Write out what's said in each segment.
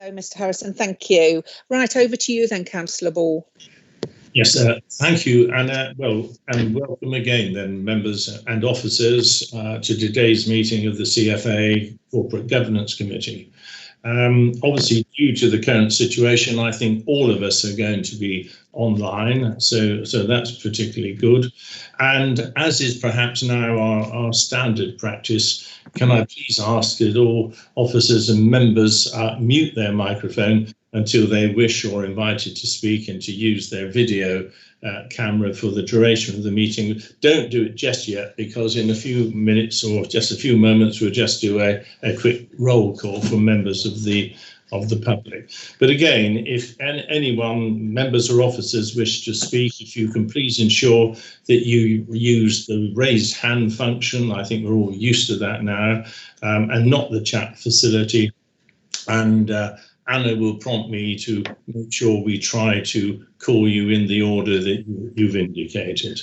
Oh, Mr. Harrison, thank you. Right, over to you then, Councillor Ball. Yes, thank you, Anna. Well, and welcome again then, members and officers, to today's meeting of the CFA Corporate Governance Committee. Obviously, due to the current situation, I think all of us are going to be online, so that's particularly good. And as is perhaps now our standard practice, can I please ask that all officers and members mute their microphone until they wish or are invited to speak, and to use their video camera for the duration of the meeting. Don't do it just yet, because in a few minutes or just a few moments we'll just do a quick roll call for members of the public. But again, if anyone, members or officers, wish to speak, if you can please ensure that you use the raised hand function. I think we're all used to that now, and not the chat facility. And Anna will prompt me to make sure we try to call you in the order that you've indicated.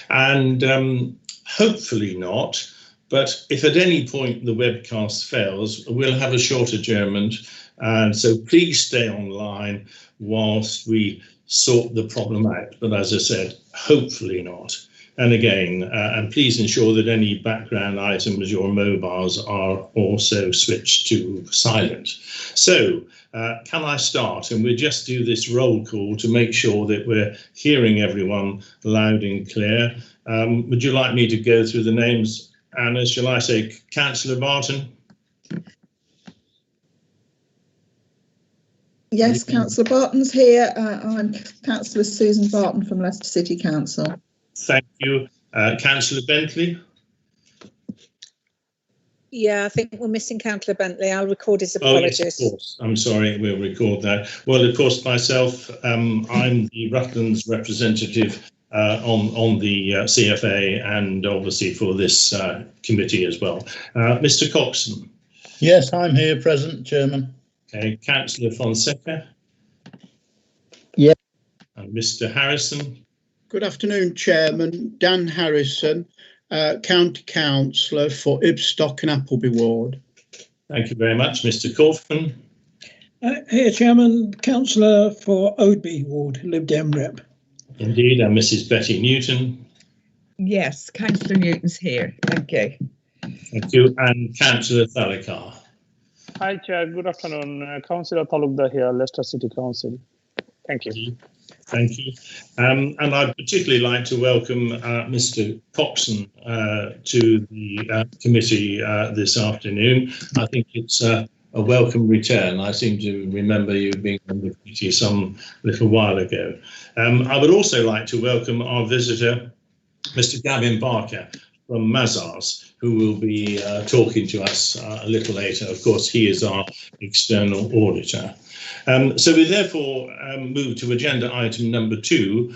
And hopefully not, but if at any point the webcast fails, we'll have a short adjournment. And so please stay online whilst we sort the problem out. But as I said, hopefully not. And again, and please ensure that any background items, your mobiles, are also switched to silent. So can I start? And we'll just do this roll call to make sure that we're hearing everyone loud and clear. Would you like me to go through the names, Anna? Shall I say Councillor Barton? Yes, Councillor Barton's here. I'm Councillor Susan Barton from Leicester City Council. Thank you. Councillor Bentley? Yeah, I think we're missing Councillor Bentley. I'll record his apologies. Oh, yes, of course. I'm sorry, we'll record that. Well, of course, myself, I'm the Rutland's representative on the CFA, and obviously for this committee as well. Mr. Coxon? Yes, I'm here, present, Chairman. Okay, Councillor Fonseca? Yeah. And Mr. Harrison? Good afternoon, Chairman. Dan Harrison, County Councillor for Ibstock and Appleby Ward. Thank you very much. Mr. Corfman? Here, Chairman, Councillor for Oadby Ward, Lib Dem Rep. Indeed, and Mrs. Betty Newton? Yes, Councillor Newton's here. Thank you. Thank you. And Councillor Thalikar? Hi, Chair. Good afternoon. Councillor Talukdar here, Leicester City Council. Thank you. Thank you. And I'd particularly like to welcome Mr. Coxon to the committee this afternoon. I think it's a welcome return. I seem to remember you being on the committee some little while ago. I would also like to welcome our visitor, Mr. Gavin Barker from Mazars, who will be talking to us a little later. Of course, he is our external auditor. So we therefore move to agenda item number 2,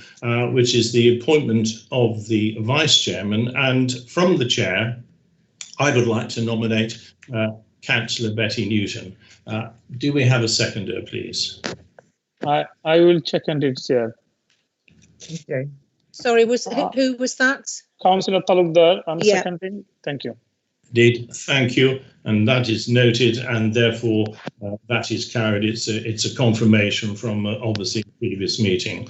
which is the appointment of the vice chairman. And from the chair, I would like to nominate Councillor Betty Newton. Do we have a seconder, please? I will check and it, Chair. Okay. Sorry, who was that? Councillor Talukdar, I'm seconding. Thank you. Indeed, thank you, and that is noted, and therefore that is carried. It's a confirmation from obviously the previous meeting.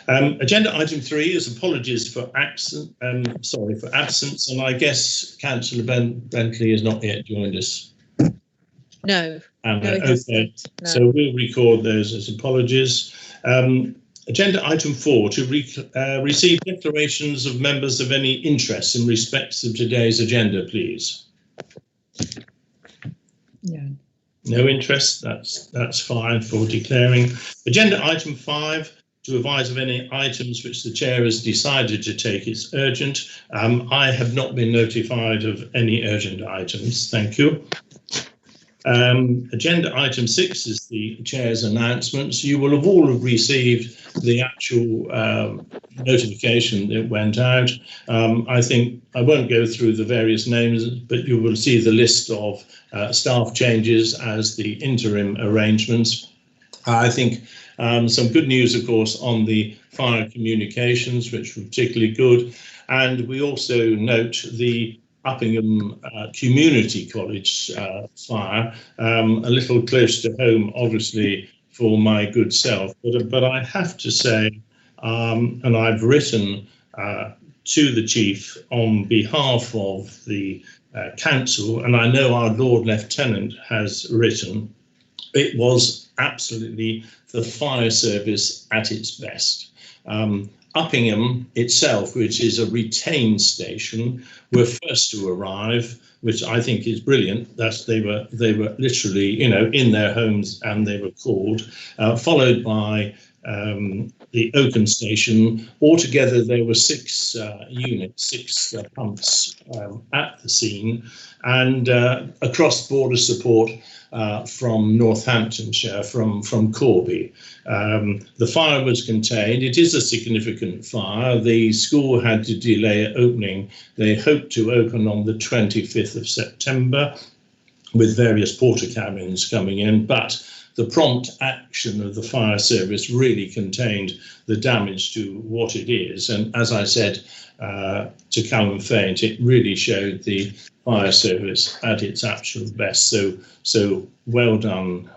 Agenda item 3 is apologies for absence, and I guess Councillor Bentley has not yet joined us. No. Okay, no. So we'll record those as apologies. Agenda item 4, to receive declarations of members of any interest in respect of today's agenda, please. Yeah. No interest, that's fine for declaring. Agenda item 5, to advise of any items which the chair has decided to take as urgent. I have not been notified of any urgent items, thank you. Agenda item 6 is the chair's announcements. You will have all received the actual notification that went out. I think I won't go through the various names, but you will see the list of staff changes as the interim arrangements. I think some good news, of course, on the fire communications, which were particularly good. And we also note the Uppingham Community College fire, a little close to home, obviously, for my good self. But I have to say, and I've written to the Chief on behalf of the Council, and I know our Lord Lieutenant has written, it was absolutely the fire service at its best. Uppingham itself, which is a retained station, were first to arrive, which I think is brilliant. They were literally, you know, in their homes, and they were called, followed by the Oakham station. Altogether, there were 6 units, 6 pumps at the scene, and across-border support from Northamptonshire, from Corby. The fire was contained. It is a significant fire. The school had to delay opening. They hoped to open on the 25th of September with various porter cabins coming in, but the prompt action of the fire service really contained the damage to what it is. And as I said to Callum Faint, it really showed the fire service at its absolute best. So well done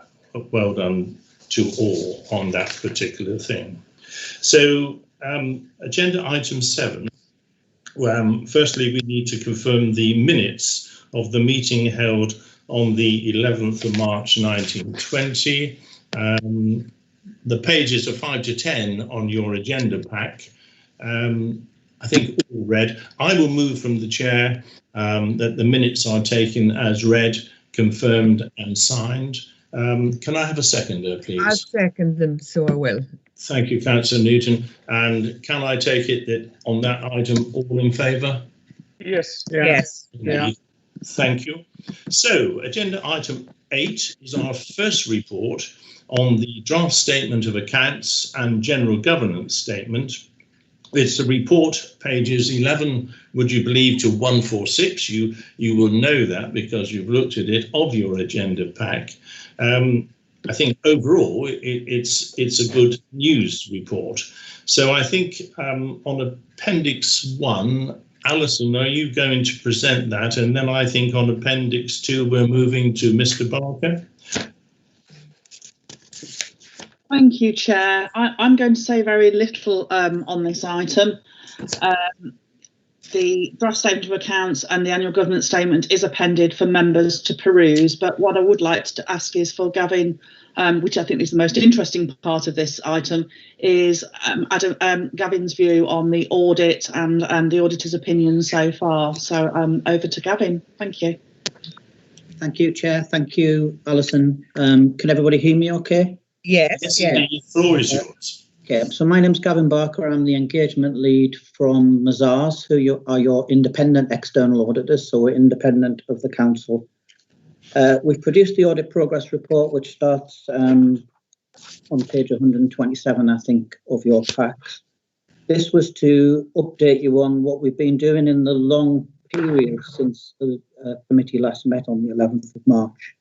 to all on that particular thing. So agenda item 7. Firstly, we need to confirm the minutes of the meeting held on the 11th of March 1920. The pages are 5 to 10 on your agenda pack. I think all read. I will move from the chair that the minutes are taken as read, confirmed and signed. Can I have a seconder, please? I'll second them, so I will. Thank you, Councillor Newton. And can I take it that on that item, all in favour? Yes. Yes. Yeah. Thank you. So, agenda item 8 is our first report on the draft statement of accounts and general governance statement. It's a report, pages 11, would you believe, to 146. You will know that because you've looked at it, of your agenda pack. I think overall it's a good news report. So I think on Appendix 1, Alison, are you going to present that? And then I think on Appendix 2, we're moving to Mr. Barker. Thank you, Chair. I'm going to say very little on this item. The draft statement of accounts and the annual governance statement is appended for members to peruse, but what I would like to ask is for Gavin, which I think is the most interesting part of this item, is Gavin's view on the audit and the auditor's opinion so far. So over to Gavin. Thank you. Thank you, Chair. Thank you, Alison. Can everybody hear me okay? Yes. Yes, the floor is yours. Okay, so my name's Gavin Barker. I'm the engagement lead from Mazars, who are your independent external auditors, so we're independent of the council. We've produced the audit progress report, which starts on page 127, I think, of your packs. This was to update you on what we've been doing in the long period since the committee last met on the 11th of March.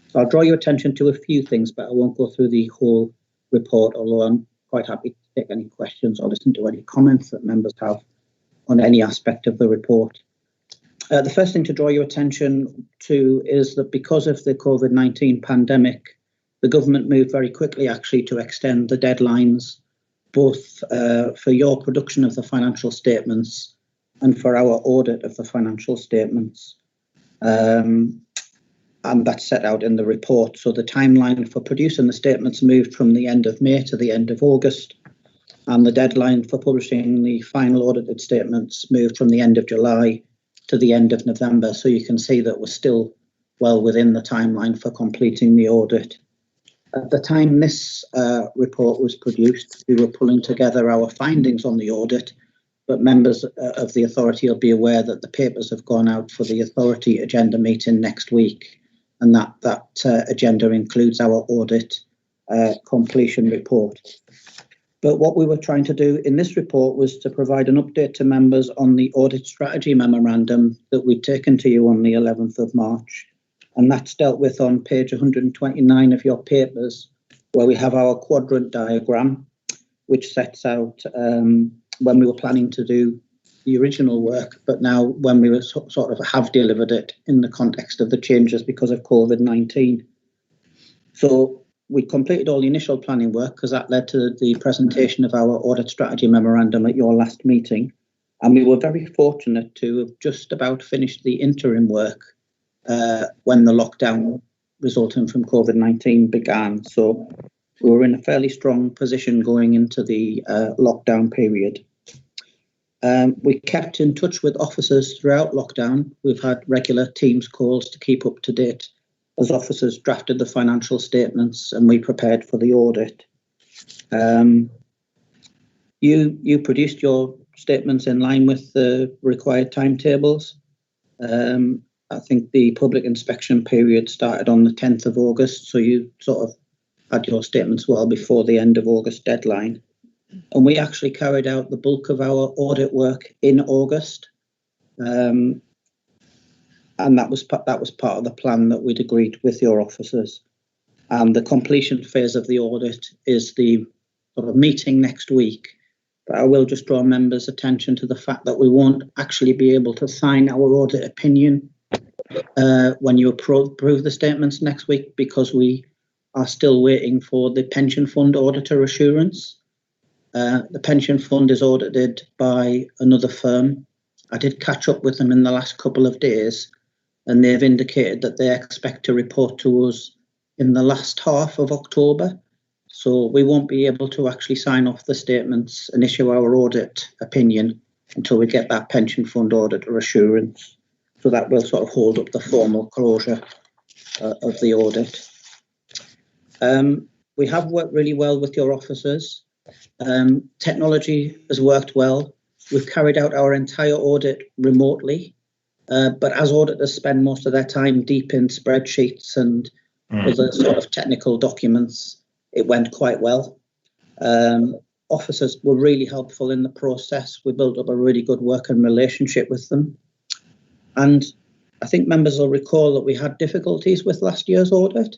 So I'll draw your attention to a few things, but I won't go through the whole report, although I'm quite happy to take any questions or listen to any comments that members have on any aspect of the report. The first thing to draw your attention to is that because of the COVID-19 pandemic, the government moved very quickly actually to extend the deadlines, both for your production of the financial statements and for our audit of the financial statements. And that's set out in the report. So the timeline for producing the statements moved from the end of May to the end of August, and the deadline for publishing the final audited statements moved from the end of July to the end of November. So you can see that we're still well within the timeline for completing the audit. At the time this report was produced, we were pulling together our findings on the audit, but members of the authority will be aware that the papers have gone out for the authority agenda meeting next week, and that agenda includes our audit completion report. But what we were trying to do in this report was to provide an update to members on the audit strategy memorandum that we'd taken to you on the 11th of March. And that's dealt with on page 129 of your papers, where we have our quadrant diagram, which sets out when we were planning to do the original work, but now when we were sort of have delivered it in the context of the changes because of COVID-19. So we completed all the initial planning work because that led to the presentation of our audit strategy memorandum at your last meeting. And we were very fortunate to have just about finished the interim work when the lockdown resulting from COVID-19 began. So we were in a fairly strong position going into the lockdown period. We kept in touch with officers throughout lockdown. We've had regular Teams calls to keep up to date as officers drafted the financial statements and we prepared for the audit. You produced your statements in line with the required timetables. I think the public inspection period started on the 10th of August, so you sort of had your statements well before the end of August deadline. And we actually carried out the bulk of our audit work in August. And that was part of the plan that we'd agreed with your officers. And the completion phase of the audit is the sort of meeting next week. But I will just draw members' attention to the fact that we won't actually be able to sign our audit opinion when you approve the statements next week, because we are still waiting for the pension fund auditor assurance. The pension fund is audited by another firm. I did catch up with them in the last couple of days, and they've indicated that they expect to report to us in the last half of October. So we won't be able to actually sign off the statements and issue our audit opinion until we get that pension fund auditor assurance. So that will sort of hold up the formal closure of the audit. We have worked really well with your officers. Technology has worked well. We've carried out our entire audit remotely, but as auditors spend most of their time deep in spreadsheets and other sort of technical documents, it went quite well. Officers were really helpful in the process. We built up a really good working relationship with them. And I think members will recall that we had difficulties with last year's audit.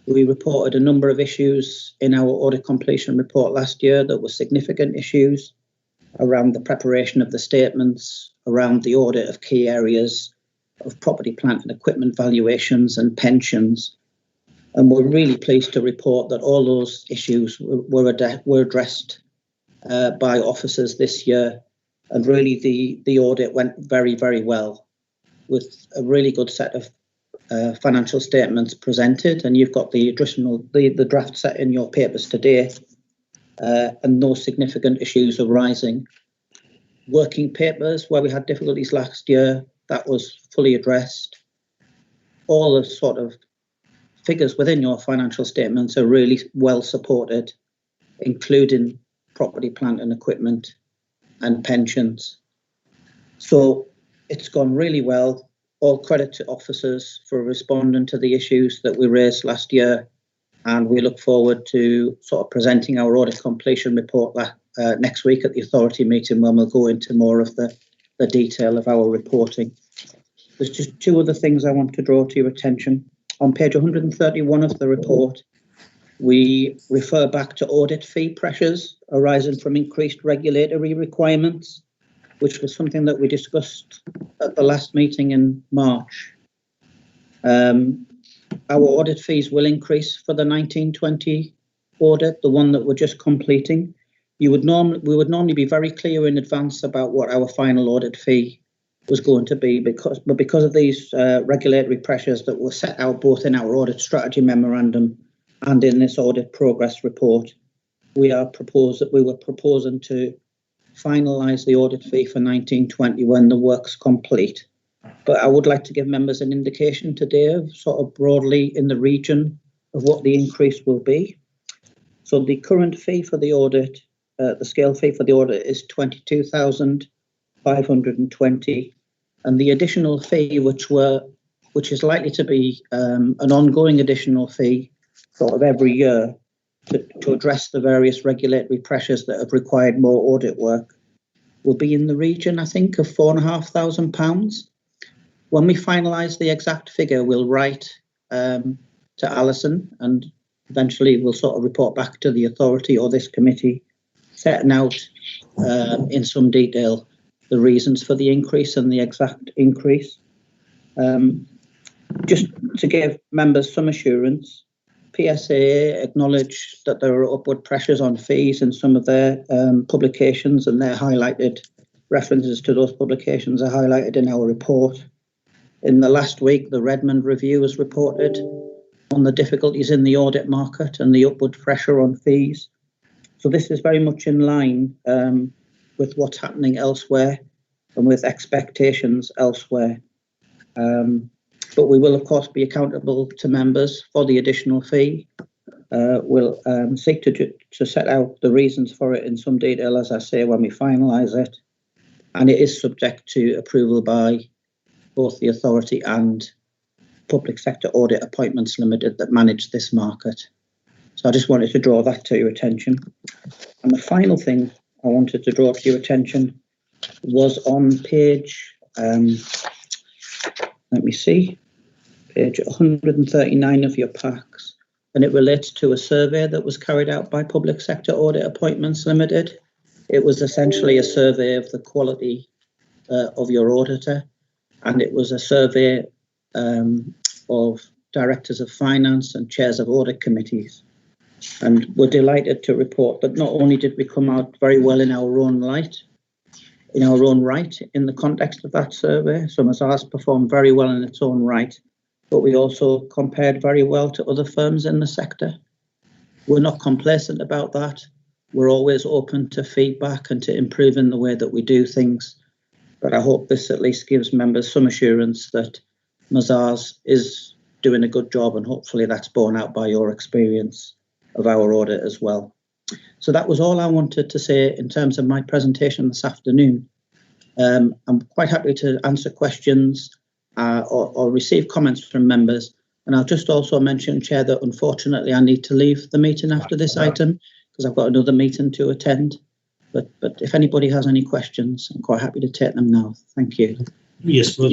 We reported a number of issues in our audit completion report last year that were significant issues around the preparation of the statements, around the audit of key areas of property, plant and equipment valuations and pensions. And we're really pleased to report that all those issues were addressed by officers this year. And really the audit went very, very well, with a really good set of financial statements presented, and you've got the draft set in your papers today, and no significant issues arising. Working papers where we had difficulties last year, that was fully addressed. All the sort of figures within your financial statements are really well supported, including property, plant and equipment and pensions. So it's gone really well. All credit to officers for responding to the issues that we raised last year, and we look forward to sort of presenting our audit completion report next week at the authority meeting, when we'll go into more of the detail of our reporting. There's just two other things I want to draw to your attention. On page 131 of the report, we refer back to audit fee pressures arising from increased regulatory requirements, which was something that we discussed at the last meeting in March. Our audit fees will increase for the 1920 audit, the one that we're just completing. We would normally be very clear in advance about what our final audit fee was going to be, because of these regulatory pressures that were set out both in our audit strategy memorandum and in this audit progress report, we were proposing to finalise the audit fee for 1920 when the work's complete. But I would like to give members an indication today of sort of broadly in the region of what the increase will be. So the current fee for the audit, the scale fee for the audit is 22,520, and the additional fee, which is likely to be an ongoing additional fee sort of every year to address the various regulatory pressures that have required more audit work, will be in the region, I think, of £4,500. When we finalise the exact figure, we'll write to Alison, and eventually we'll sort of report back to the authority or this committee, setting out in some detail the reasons for the increase and the exact increase. Just to give members some assurance, PSA acknowledged that there are upward pressures on fees in some of their publications, and they're highlighted. References to those publications are highlighted in our report. In the last week, the Redmond Review has reported on the difficulties in the audit market and the upward pressure on fees. So this is very much in line with what's happening elsewhere and with expectations elsewhere. But we will, of course, be accountable to members for the additional fee. We'll seek to set out the reasons for it in some detail, as I say, when we finalise it. And it is subject to approval by both the authority and Public Sector Audit Appointments Limited that manage this market. So I just wanted to draw that to your attention. And the final thing I wanted to draw to your attention was on page, let me see, page 139 of your packs. And it relates to a survey that was carried out by Public Sector Audit Appointments Limited. It was essentially a survey of the quality of your auditor, and it was a survey of directors of finance and chairs of audit committees. And we're delighted to report that not only did we come out very well in our own right in the context of that survey, so Mazars performed very well in its own right, but we also compared very well to other firms in the sector. We're not complacent about that. We're always open to feedback and to improving the way that we do things. But I hope this at least gives members some assurance that Mazars is doing a good job, and hopefully that's borne out by your experience of our audit as well. So that was all I wanted to say in terms of my presentation this afternoon. I'm quite happy to answer questions or receive comments from members. And I'll just also mention, Chair, that unfortunately I need to leave the meeting after this item because I've got another meeting to attend. But if anybody has any questions, I'm quite happy to take them now. Thank you. Yes, well,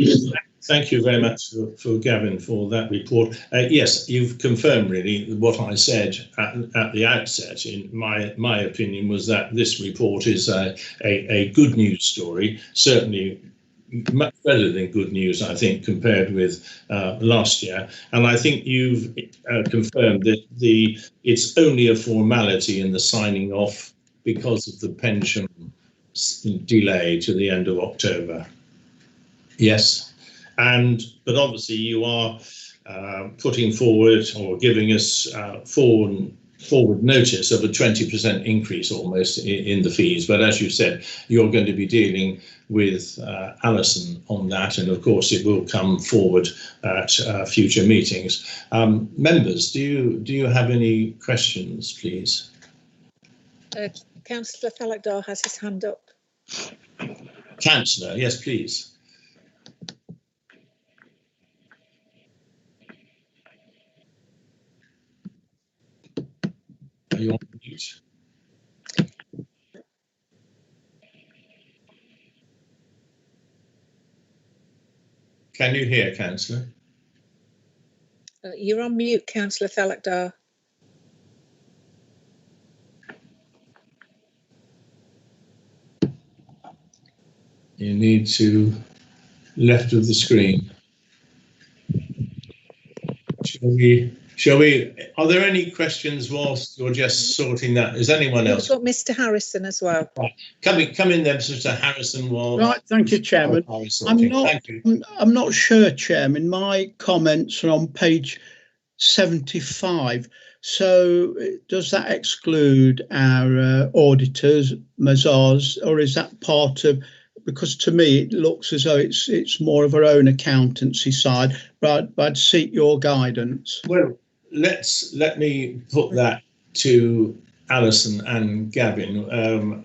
thank you very much for Gavin for that report. Yes, you've confirmed really what I said at the outset. In my opinion was that this report is a good news story, certainly much better than good news, I think, compared with last year. And I think you've confirmed that it's only a formality in the signing off because of the pension delay to the end of October. Yes, but obviously you are putting forward or giving us forward notice of a 20% increase almost in the fees. But as you said, you're going to be dealing with Alison on that, and of course it will come forward at future meetings. Members, do you have any questions, please? Councillor Falakdar has his hand up. Councillor, yes, please. Are you on mute? Can you hear, Councillor? You're on mute, Councillor Falakdar. You need to left of the screen. Shall we? Are there any questions whilst you're just sorting that? Is anyone else? We've got Mr. Harrison as well. Right. Come in then, Mr. Harrison. While Right, thank you, Chairman. I'm not sure, Chairman. My comments are on page 75. So does that exclude our auditors, Mazars, or is that part of? Because to me it looks as though it's more of our own accountancy side, but I'd seek your guidance. Well, let me put that to Alison and Gavin,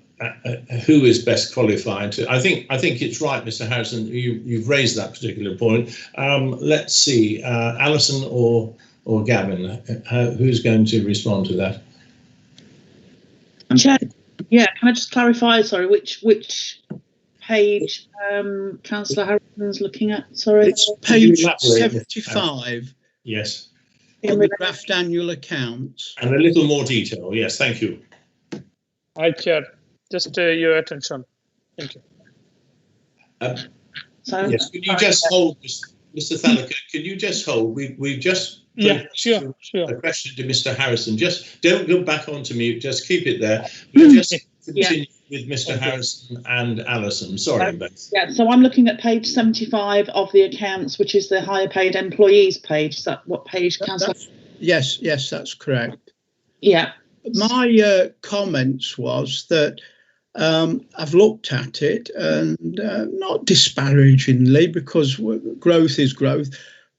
who is best qualified to. I think it's right, Mr. Harrison. You've raised that particular point. Let's see, Alison or Gavin, who's going to respond to that? Chair, yeah, can I just clarify? Sorry, which page Councillor Harrison's looking at? Sorry, it's page 75. Yes. In the draft annual accounts. And a little more detail. Yes, thank you. Hi, Chair. Just your attention. Thank you. So yes, can you just hold, Mr. Thalaker? Can you just hold? We've just sure. A question to Mr. Harrison. Just don't go back onto mute. Just keep it there. We'll just continue with Mr. Harrison and Alison. Sorry, Beth. Yeah, so I'm looking at page 75 of the accounts, which is the higher paid employees page. Is that what page, Councillor? Yes, that's correct. Yeah. My comments was that I've looked at it and not disparagingly, because growth is growth,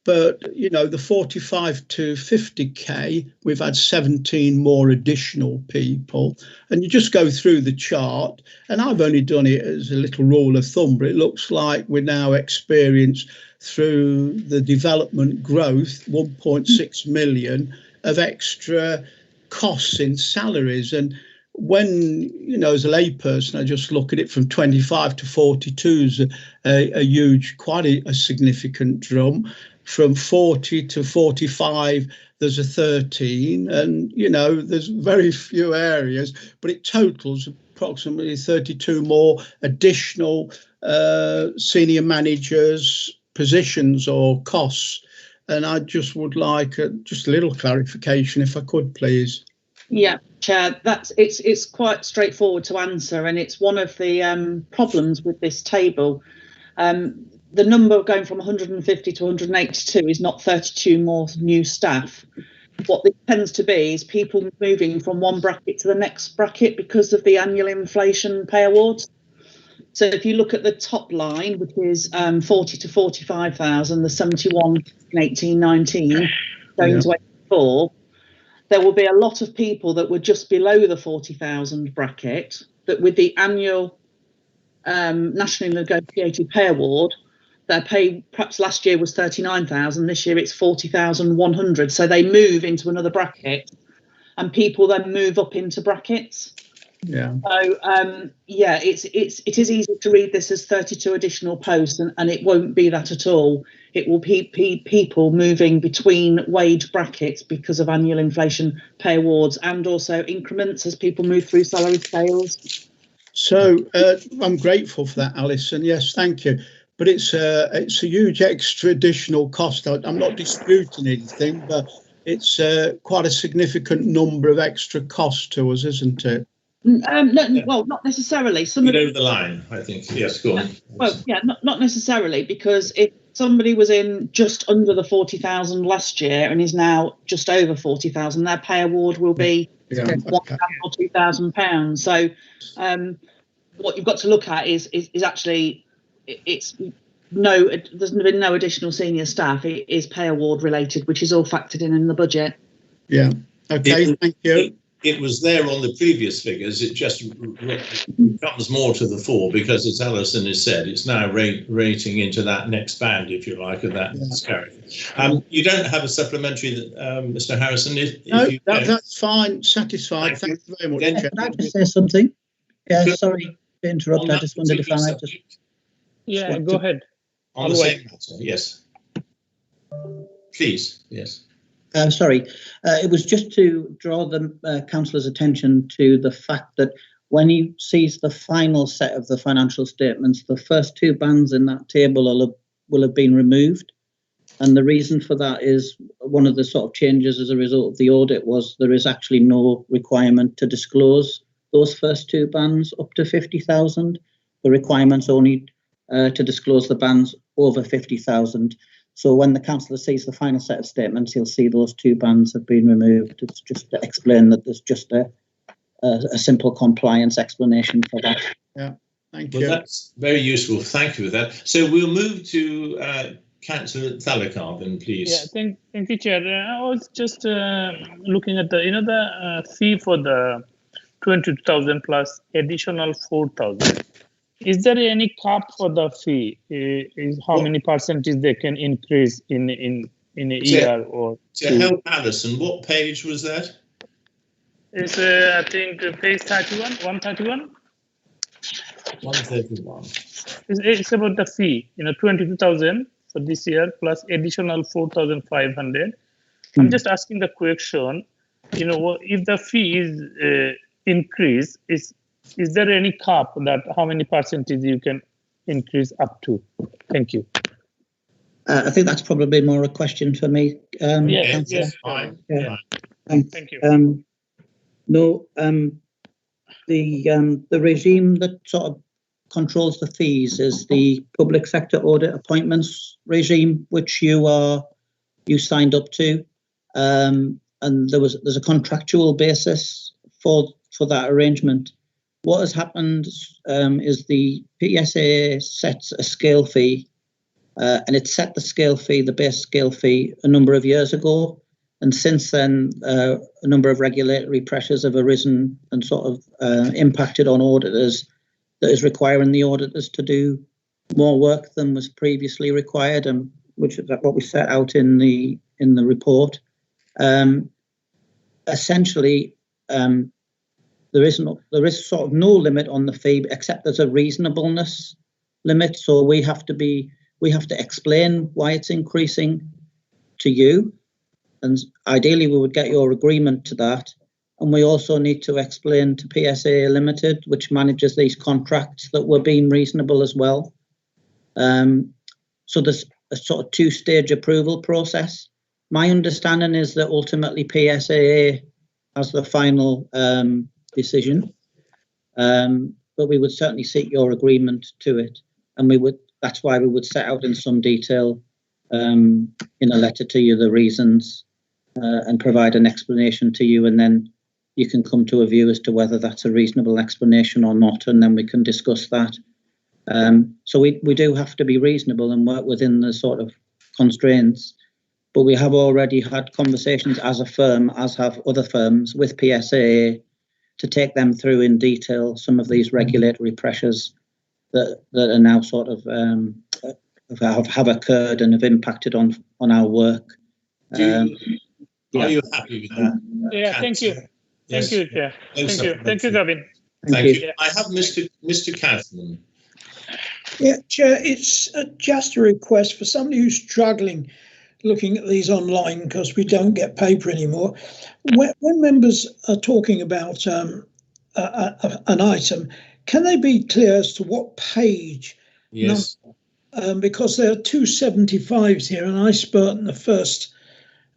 but the 45 to 50k, we've had 17 more additional people, and you just go through the chart, and I've only done it as a little rule of thumb, but it looks like we're now experienced through the development growth 1.6 million of extra costs in salaries. And when, as a layperson, I just look at it from 25 to 42 is a huge, quite a significant drum. From 40 to 45, there's a 13, and, there's very few areas, but it totals approximately 32 more additional senior managers positions or costs. And I just would like just a little clarification, if I could, please. Yeah, Chair, it's quite straightforward to answer, and it's one of the problems with this table. The number going from 150 to 182 is not 32 more new staff. What this tends to be is people moving from one bracket to the next bracket because of the annual inflation pay awards. So if you look at the top line, which is 40 to 45,000, the 71 in 1819 going to 84, there will be a lot of people that were just below the 40,000 bracket that, with the annual nationally negotiated pay award, their pay perhaps last year was 39,000, this year it's 40,100. So they move into another bracket, and people then move up into brackets. Yeah. So it is easy to read this as 32 additional posts, and it won't be that at all. It will be people moving between wage brackets because of annual inflation pay awards, and also increments as people move through salary scales. So I'm grateful for that, Alison. Yes, thank you. But it's a huge extra additional cost. I'm not disputing anything, but it's quite a significant number of extra costs to us, isn't it? No, well, not necessarily. Over the line, I think. Yes, go on. Well, yeah, not necessarily, because if somebody was in just under the 40,000 last year and is now just over 40,000, their pay award will be £1,000 or £2,000. So what you've got to look at is actually there's been no additional senior staff. It is pay award related, which is all factored in the budget. Yeah. Okay. Thank you. It was there on the previous figures. It just comes more to the fore because, as Alison has said, it's now rating into that next band, if you like, of that carry. You don't have a supplementary, Mr. Harrison? That's fine. Satisfied. Thank you very much. Can I just say something? Yeah, sorry to interrupt. I just wondered if I might just... Yeah, go ahead. On the same matter, yes. Please, yes. Sorry, it was just to draw the councillor's attention to the fact that when he sees the final set of the financial statements, the first two bands in that table will have been removed. And the reason for that is one of the sort of changes as a result of the audit was there is actually no requirement to disclose those first two bands up to 50,000. The requirement's only to disclose the bands over 50,000. So when the councillor sees the final set of statements, he'll see those two bands have been removed. It's just to explain that there's just a simple compliance explanation for that. Yeah, thank you. That's very useful. Thank you for that. So we'll move to Councillor Thalaker, then, please. Yeah, thank you, Chair. I was just looking at the fee for the 22,000 plus additional 4,000. Is there any cap for the fee? Is how many percentage they can increase in a year or? To help Alison, what page was that? It's I think page 31, 131. 131. It's about the fee. 22,000 for this year plus additional 4,500. I'm just asking the question. If the fee is increased, is there any cap that how many percentage you can increase up to? Thank you. I think that's probably more a question for me. Yes, fine. Yeah. Thank you. No, the regime that sort of controls the fees is the public sector audit appointments regime, which you signed up to, and there's a contractual basis for that arrangement. What has happened is the PSA sets a scale fee, and it set the scale fee, the base scale fee, a number of years ago. And since then, a number of regulatory pressures have arisen and sort of impacted on auditors, that is requiring the auditors to do more work than was previously required, and which is what we set out in the report. Essentially, there is sort of no limit on the fee, except there's a reasonableness limit. So we have to explain why it's increasing to you. And ideally, we would get your agreement to that. And we also need to explain to PSA Limited, which manages these contracts, that we're being reasonable as well. So there's a sort of two-stage approval process. My understanding is that ultimately PSA has the final decision, but we would certainly seek your agreement to it. And that's why we would set out in some detail in a letter to you the reasons, and provide an explanation to you, and then you can come to a view as to whether that's a reasonable explanation or not, and then we can discuss that. So we do have to be reasonable and work within the sort of constraints, but we have already had conversations as a firm, as have other firms, with PSA to take them through in detail some of these regulatory pressures that are now sort of have occurred and have impacted on our work. Are you happy with that? Yeah, thank you. Yes. Thank you, Chair. Thank you. Thank you, Gavin. Thank you. I have Mr. Catherine. Yeah, Chair, it's just a request for somebody who's struggling looking at these online, because we don't get paper anymore. When members are talking about an item, can they be clear as to what page? Yes. Because there are two 75s here, and I spent in the first,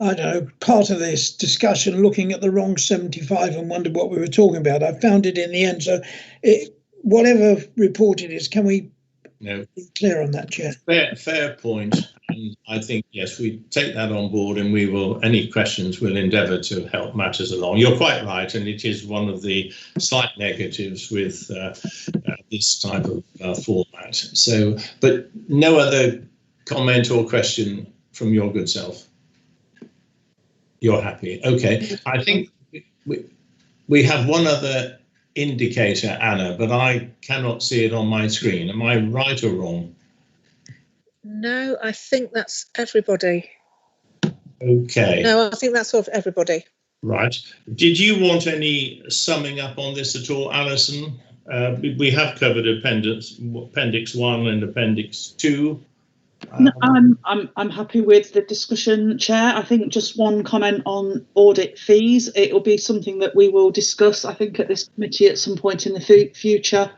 I don't know, part of this discussion looking at the wrong 75 and wondered what we were talking about. I found it in the end. So whatever report it is, can we be clear on that, Chair? Fair point. And I think, yes, we take that on board, and we will, any questions, we'll endeavour to help matters along. You're quite right, and it is one of the slight negatives with this type of format. So, but no other comment or question from your good self? You're happy. Okay. I think we have one other indicator, Anna, but I cannot see it on my screen. Am I right or wrong? No, I think that's everybody. Okay. No, I think that's sort of everybody. Right. Did you want any summing up on this at all, Alison? We have covered Appendix 1 and Appendix 2. No, I'm happy with the discussion, Chair. I think just one comment on audit fees. It will be something that we will discuss, I think, at this committee at some point in the future.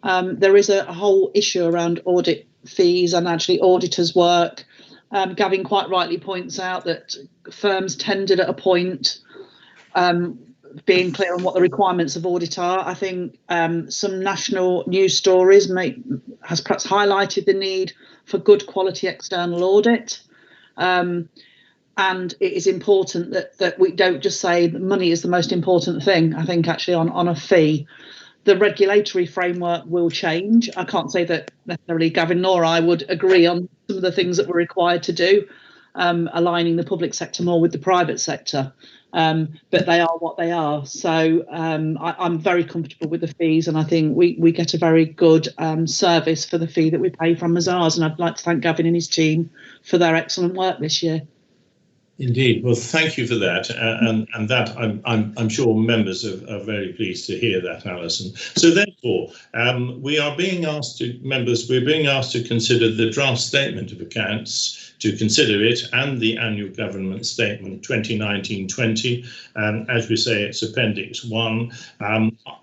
There is a whole issue around audit fees and actually auditors' work. Gavin quite rightly points out that firms tendered at a point, being clear on what the requirements of audit are. I think some national news stories has perhaps highlighted the need for good quality external audit. And it is important that we don't just say that money is the most important thing. I think actually on a fee, the regulatory framework will change. I can't say that necessarily Gavin nor I would agree on some of the things that we're required to do, aligning the public sector more with the private sector. But they are what they are. So I'm very comfortable with the fees, and I think we get a very good service for the fee that we pay from Mazars. And I'd like to thank Gavin and his team for their excellent work this year. Indeed. Well, thank you for that. And that I'm sure members are very pleased to hear that, Alison. So therefore, we're being asked to consider the draft statement of accounts to consider it and the annual government statement 2019-20. As we say, it's Appendix 1.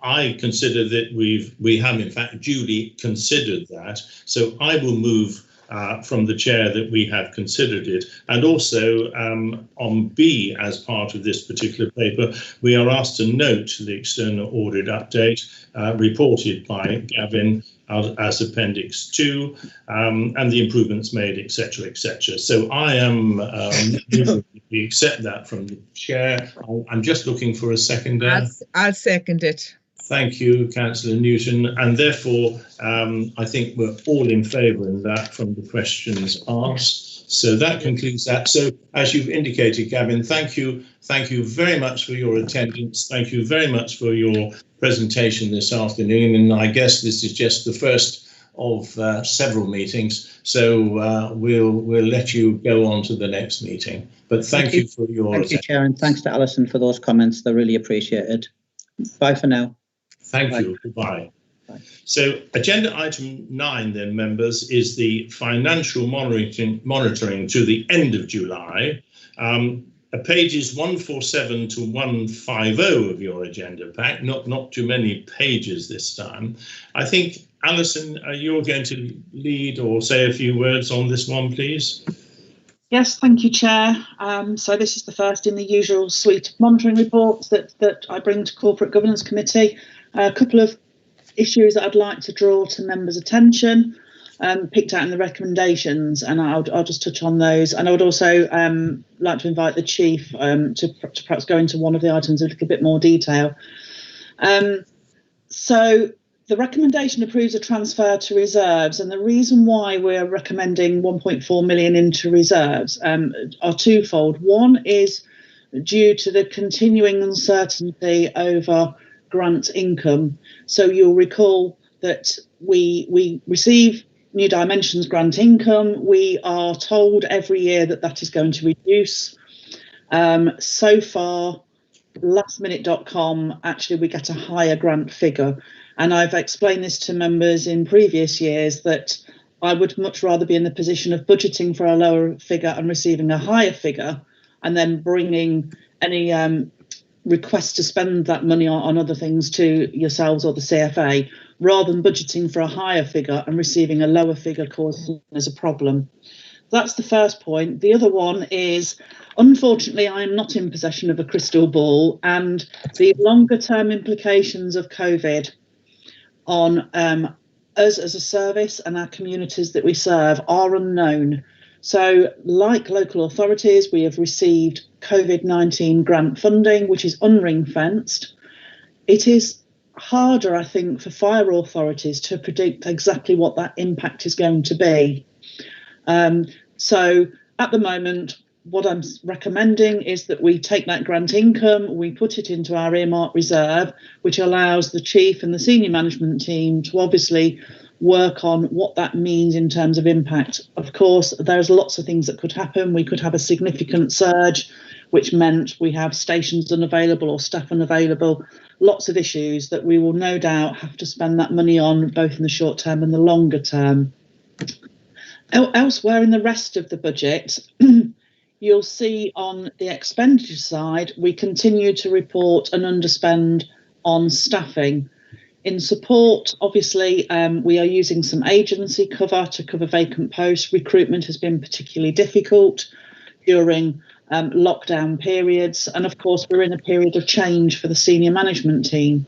I consider that we have in fact duly considered that. So I will move from the chair that we have considered it. And also on B, as part of this particular paper, we are asked to note the external audit update reported by Gavin as Appendix 2 and the improvements made, etc., etc. So I am we accept that from the chair. I'm just looking for a seconder. I'll second it. Thank you, Councillor Newton, and therefore I think we're all in favour of that from the questions asked. So that concludes that. So as you've indicated, Gavin, thank you very much for your attendance. Thank you very much for your presentation this afternoon. And I guess this is just the first of several meetings. So we'll let you go on to the next meeting. But thank you for your attention. Thank you, Chair, and thanks to Alison for those comments. They're really appreciated. Bye for now. Thank you. Goodbye. Bye. So agenda item 9 then, members, is the financial monitoring to the end of July. Pages 147 to 150 of your agenda pack, not too many pages this time. I think, Alison, you're going to lead or say a few words on this one, please. Yes, thank you, Chair. So this is the first in the usual suite of monitoring reports that I bring to Corporate Governance Committee. A couple of issues that I'd like to draw to members' attention, picked out in the recommendations, and I'll just touch on those. And I would also like to invite the Chief to perhaps go into one of the items in a little bit more detail. So the recommendation approves a transfer to reserves, and the reason why we're recommending 1.4 million into reserves are twofold. One is due to the continuing uncertainty over grant income. So you'll recall that we receive New Dimensions grant income. We are told every year that is going to reduce. So far, lastminute.com, actually we get a higher grant figure. And I've explained this to members in previous years that I would much rather be in the position of budgeting for a lower figure and receiving a higher figure, and then bringing any request to spend that money on other things to yourselves or the CFA, rather than budgeting for a higher figure and receiving a lower figure causing us a problem. That's the first point. The other one is, unfortunately, I am not in possession of a crystal ball, and the longer term implications of COVID on us as a service and our communities that we serve are unknown. So, like local authorities, we have received COVID-19 grant funding, which is unring-fenced. It is harder, I think, for fire authorities to predict exactly what that impact is going to be. So, at the moment, what I'm recommending is that we take that grant income, we put it into our earmark reserve, which allows the Chief and the senior management team to obviously work on what that means in terms of impact. Of course, there's lots of things that could happen. We could have a significant surge, which meant we have stations unavailable or staff unavailable, lots of issues that we will no doubt have to spend that money on, both in the short term and the longer term. Elsewhere in the rest of the budget, you'll see on the expenditure side, we continue to report an underspend on staffing. In support, obviously, we are using some agency cover to cover vacant posts. Recruitment has been particularly difficult during lockdown periods. And of course, we're in a period of change for the senior management team.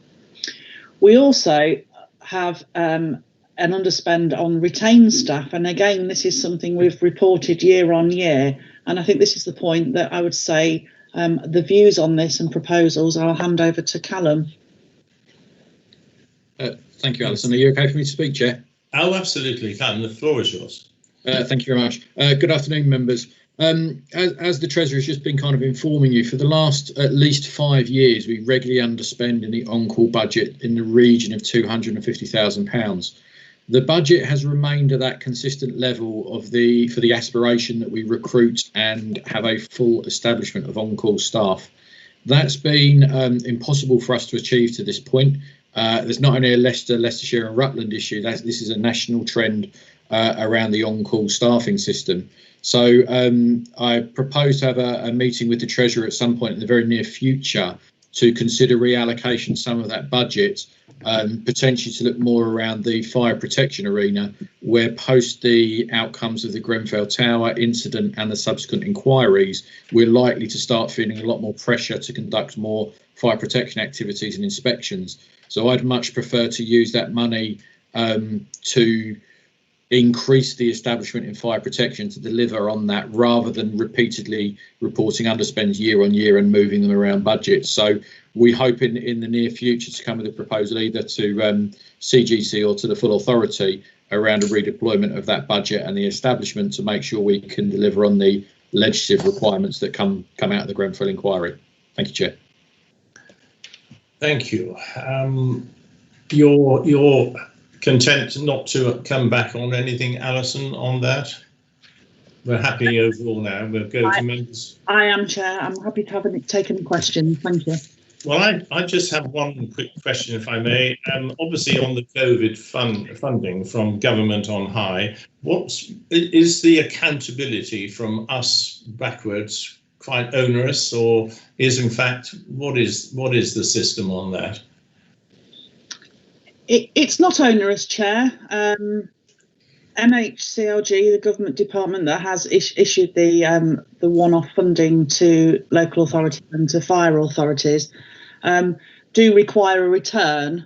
We also have an underspend on retained staff. And again, this is something we've reported year on year. And I think this is the point that I would say the views on this and proposals, I'll hand over to Callum. Thank you, Alison. Are you okay for me to speak, Chair? Oh, absolutely, Callum. The floor is yours. Thank you very much. Good afternoon, members. As the Treasurer has just been kind of informing you, for the last at least 5 years, we regularly underspend in the on-call budget in the region of £250,000. The budget has remained at that consistent level for the aspiration that we recruit and have a full establishment of on-call staff. That's been impossible for us to achieve to this point. There's not only a Leicestershire and Rutland issue, this is a national trend around the on-call staffing system. So I propose to have a meeting with the Treasurer at some point in the very near future to consider reallocation some of that budget, potentially to look more around the fire protection arena, where post the outcomes of the Grenfell Tower incident and the subsequent inquiries, we're likely to start feeling a lot more pressure to conduct more fire protection activities and inspections. So I'd much prefer to use that money to increase the establishment in fire protection to deliver on that, rather than repeatedly reporting underspends year on year and moving them around budgets. So we hope in the near future to come with a proposal either to CGC or to the full authority around a redeployment of that budget and the establishment to make sure we can deliver on the legislative requirements that come out of the Grenfell inquiry. Thank you, Chair. Thank you. You're content not to come back on anything, Alison, on that? We're happy overall now. We'll go to members. I am, Chair. I'm happy to have take any questions. Thank you. Well, I just have one quick question, if I may. Obviously, on the COVID funding from government on high, what is the accountability from us backwards quite onerous, or is in fact what is the system on that? It's not onerous, Chair. MHCLG, the government department that has issued the one-off funding to local authorities and to fire authorities, do require a return,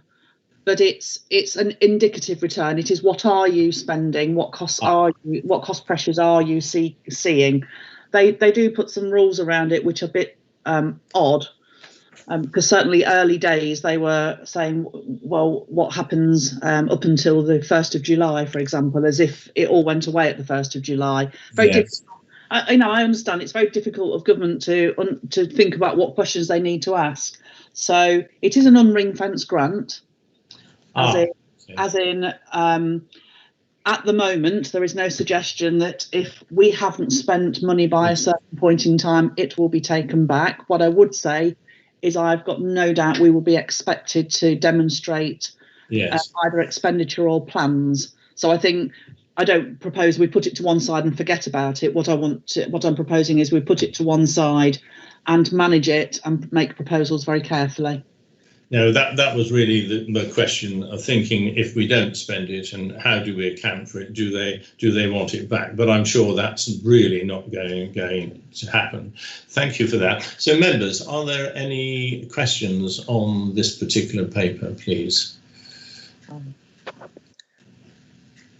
but it's an indicative return. It is what are you spending, what costs are you, what cost pressures are you seeing. They do put some rules around it which are a bit odd. Because certainly early days they were saying, well, what happens up until the 1st of July, for example, as if it all went away at the 1st of July. Very difficult. I understand it's very difficult of government to think about what questions they need to ask. So it is an unring-fenced grant, as in at the moment there is no suggestion that if we haven't spent money by a certain point in time, it will be taken back. What I would say is I've got no doubt we will be expected to demonstrate either expenditure or plans. So I think I don't propose we put it to one side and forget about it. What I'm proposing is we put it to one side and manage it and make proposals very carefully. No, that was really the question of thinking, if we don't spend it, and how do we account for it? Do they want it back? But I'm sure that's really not going to happen. Thank you for that. So members, are there any questions on this particular paper, please?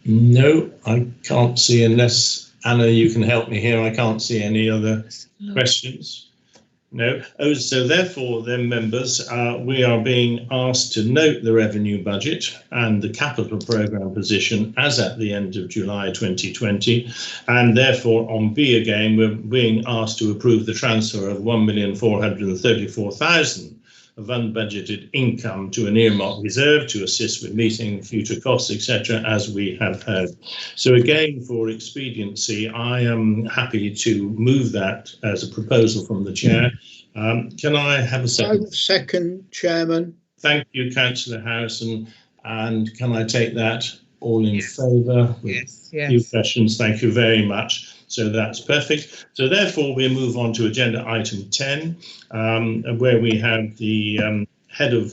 No, I can't see, unless Anna, you can help me here. I can't see any other questions. No. Oh, so therefore, then, members, we are being asked to note the revenue budget and the capital programme position as at the end of July 2020. And therefore, on B again, we're being asked to approve the transfer of 1,434,000 of unbudgeted income to an earmark reserve to assist with meeting future costs, etc., as we have heard. So again, for expediency, I am happy to move that as a proposal from the chair. Can I have a second? Second, Chairman. Thank you, Councillor Harrison. And can I take that all in favour? Yes. A few questions. Thank you very much. So that's perfect. So therefore, we move on to agenda item 10, where we have the head of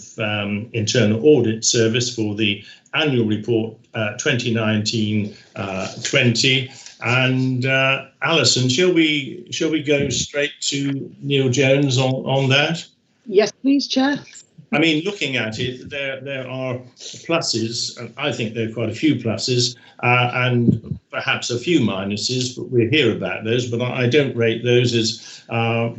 internal audit service for the annual report 2019-20. And Alison, shall we go straight to Neil Jones on that? Yes, please, Chair. I mean, looking at it, there are pluses, and I think there are quite a few pluses, and perhaps a few minuses, but we'll hear about those. But I don't rate those as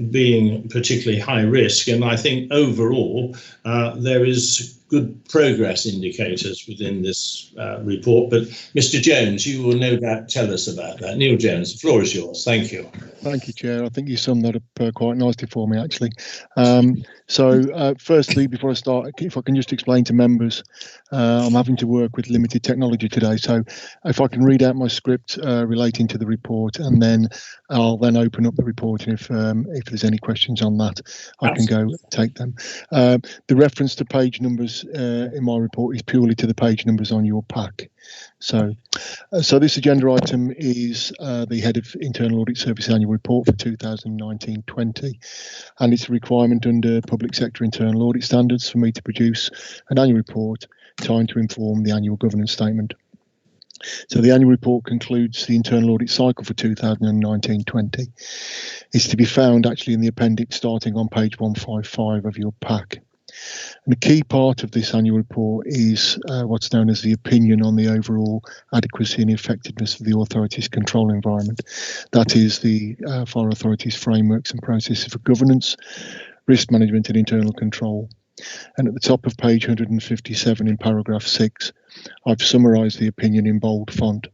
being particularly high risk. And I think overall, there is good progress indicators within this report. But Mr. Jones, you will no doubt tell us about that. Neil Jones, the floor is yours. Thank you. Thank you, Chair. I think you summed that up quite nicely for me, actually. Firstly, before I start, if I can just explain to members, I'm having to work with limited technology today. So if I can read out my screen script relating to the report, and then I'll then open up the report, and if there's any questions on that, I can go take them. The reference to page numbers in my report is purely to the page numbers on your pack. So this agenda item is the Head of Internal Audit Service Annual Report for 2019-20, and it's a requirement under Public Sector Internal Audit Standards for me to produce an annual report timed to inform the annual governance statement. So the annual report concludes the internal audit cycle for 2019-20. It's to be found actually in the appendix starting on page 155 of your pack. And a key part of this annual report is what's known as the opinion on the overall adequacy and effectiveness of the authority's control environment. That is the Fire Authority's frameworks and processes for governance, risk management and internal control. And at the top of page 157 in paragraph 6, I've summarised the opinion in bold font.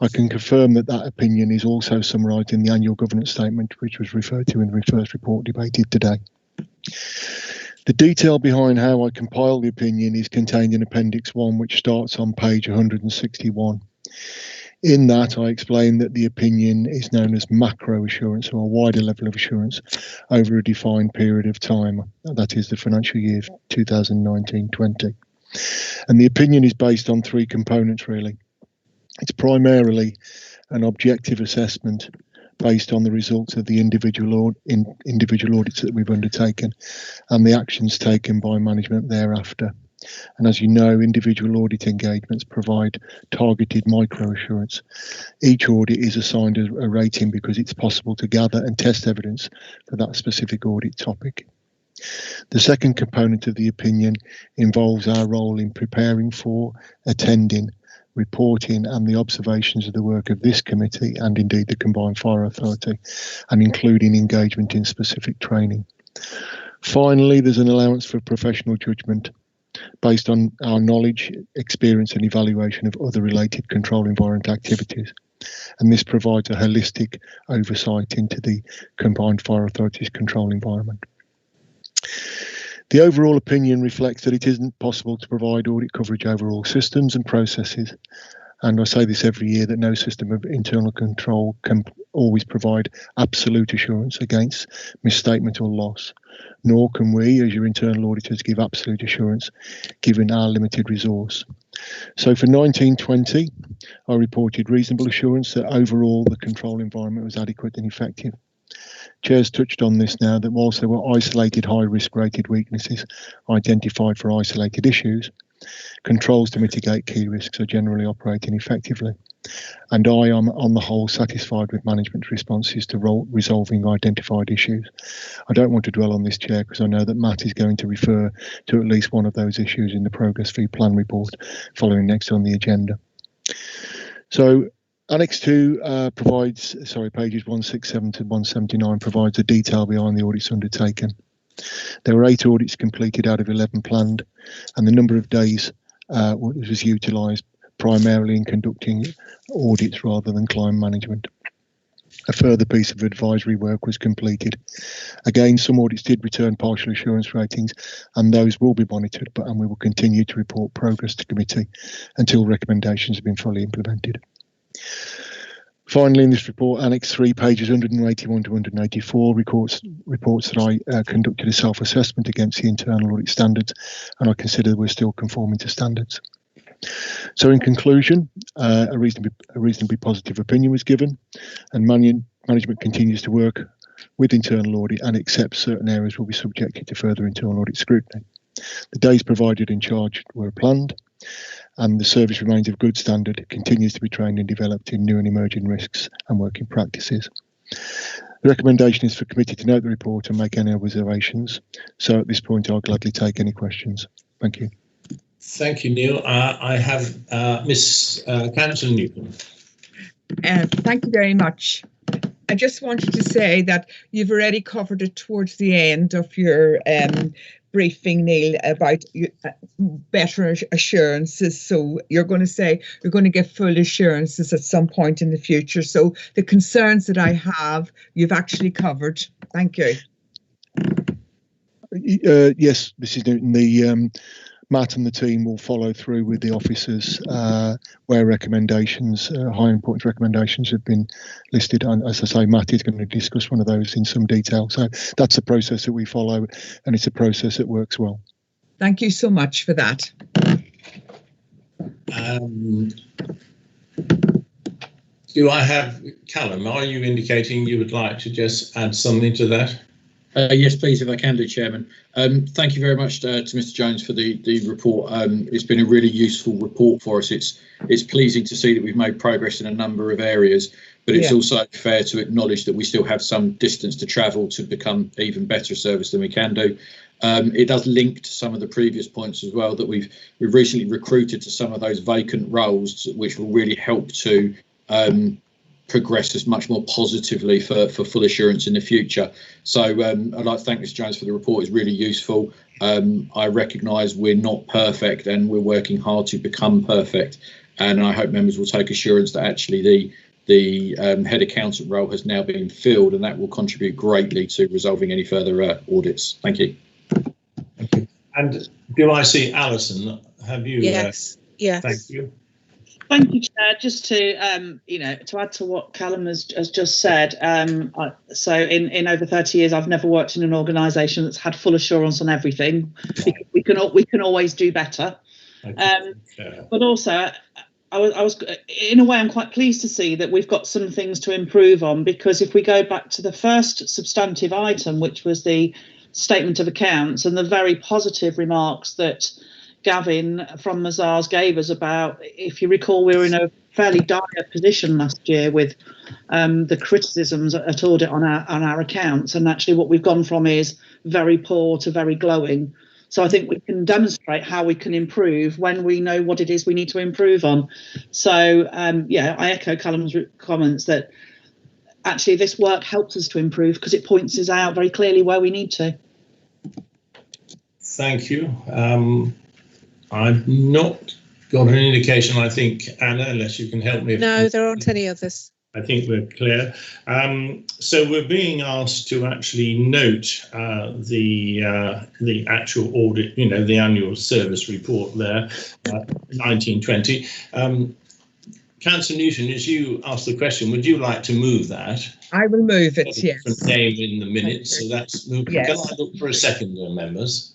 I can confirm that that opinion is also summarised in the annual governance statement, which was referred to in the first report debated today. The detail behind how I compile the opinion is contained in Appendix 1, which starts on page 161. In that, I explain that the opinion is known as macro assurance, or a wider level of assurance over a defined period of time. That is the financial year 2019-20. And the opinion is based on three components, really. It's primarily an objective assessment based on the results of the individual audits that we've undertaken and the actions taken by management thereafter. And as you know, individual audit engagements provide targeted micro assurance. Each audit is assigned a rating because it's possible to gather and test evidence for that specific audit topic. The second component of the opinion involves our role in preparing for, attending, reporting and the observations of the work of this committee and indeed the Combined Fire Authority, and including engagement in specific training. Finally, there's an allowance for professional judgment based on our knowledge, experience and evaluation of other related control environment activities. And this provides a holistic oversight into the Combined Fire Authority's control environment. The overall opinion reflects that it isn't possible to provide audit coverage over all systems and processes. And I say this every year, that no system of internal control can always provide absolute assurance against misstatement or loss, nor can we, as your internal auditors, give absolute assurance given our limited resource. So for 19-20, I reported reasonable assurance that overall the control environment was adequate and effective. Chair's touched on this now, that whilst there were isolated high-risk rated weaknesses identified for isolated issues, controls to mitigate key risks are generally operating effectively. And I am, on the whole, satisfied with management's responses to resolving identified issues. I don't want to dwell on this, Chair, because I know that Matt is going to refer to at least one of those issues in the Progress Fee Plan report following next on the agenda. So, Annex 2 provides, pages 167 to 179 provides a detail behind the audits undertaken. There were 8 audits completed out of 11 planned, and the number of days was utilised primarily in conducting audits rather than client management. A further piece of advisory work was completed. Again, some audits did return partial assurance ratings, and those will be monitored, and we will continue to report progress to committee until recommendations have been fully implemented. Finally, in this report, Annex 3, pages 181 to 184, reports that I conducted a self-assessment against the internal audit standards, and I consider we're still conforming to standards. So in conclusion, a reasonably positive opinion was given, and management continues to work with internal audit and accepts certain areas will be subjected to further internal audit scrutiny. The days provided in charge were planned, and the service remains of good standard, continues to be trained and developed in new and emerging risks and working practices. The recommendation is for committee to note the report and make any observations. So at this point, I'll gladly take any questions. Thank you. Thank you, Neil. I have Miss Councillor Newton. Thank you very much. I just wanted to say that you've already covered it towards the end of your briefing, Neil, about better assurances. So you're going to say you're going to get full assurances at some point in the future. So the concerns that I have, you've actually covered. Thank you. Yes, Mrs. Newton. Matt and the team will follow through with the officers where recommendations, high importance recommendations, have been listed. And as I say, Matt is going to discuss one of those in some detail. So that's a process that we follow, and it's a process that works well. Thank you so much for that. Do I have, Callum, are you indicating you would like to just add something to that? Yes, please, if I can do, Chairman. Thank you very much to Mr. Jones for the report. It's been a really useful report for us. It's pleasing to see that we've made progress in a number of areas, but it's also fair to acknowledge that we still have some distance to travel to become even better service than we can do. It does link to some of the previous points as well, that we've recently recruited to some of those vacant roles, which will really help to progress us much more positively for full assurance in the future. So I'd like to thank Mr. Jones for the report. It's really useful. I recognise we're not perfect and we're working hard to become perfect, and I hope members will take assurance that actually the head accountant role has now been filled, and that will contribute greatly to resolving any further audits. Thank you. Thank you. And do I see Alison? Have you? Yes. Yes. Thank you. Thank you, Chair. Just to to add to what Callum has just said. So in over 30 years, I've never worked in an organisation that's had full assurance on everything. We can always do better. But also, I was in a way, I'm quite pleased to see that we've got some things to improve on, because if we go back to the first substantive item, which was the statement of accounts, and the very positive remarks that Gavin from Mazars gave us about, if you recall, we were in a fairly dire position last year with the criticisms at audit on our accounts, and actually what we've gone from is very poor to very glowing. So I think we can demonstrate how we can improve when we know what it is we need to improve on. So yeah, I echo Callum's comments that actually this work helps us to improve because it points us out very clearly where we need to. Thank you. I've not got an indication, I think, Anna, unless you can help me. No, there aren't any others. I think we're clear. So we're being asked to actually note the actual audit, the annual service report there, 1920. Councillor Newton, as you asked the question, would you like to move that? I will move it, yes. Different name in the minutes, so that's moved. Yes. Can I look for a second, members?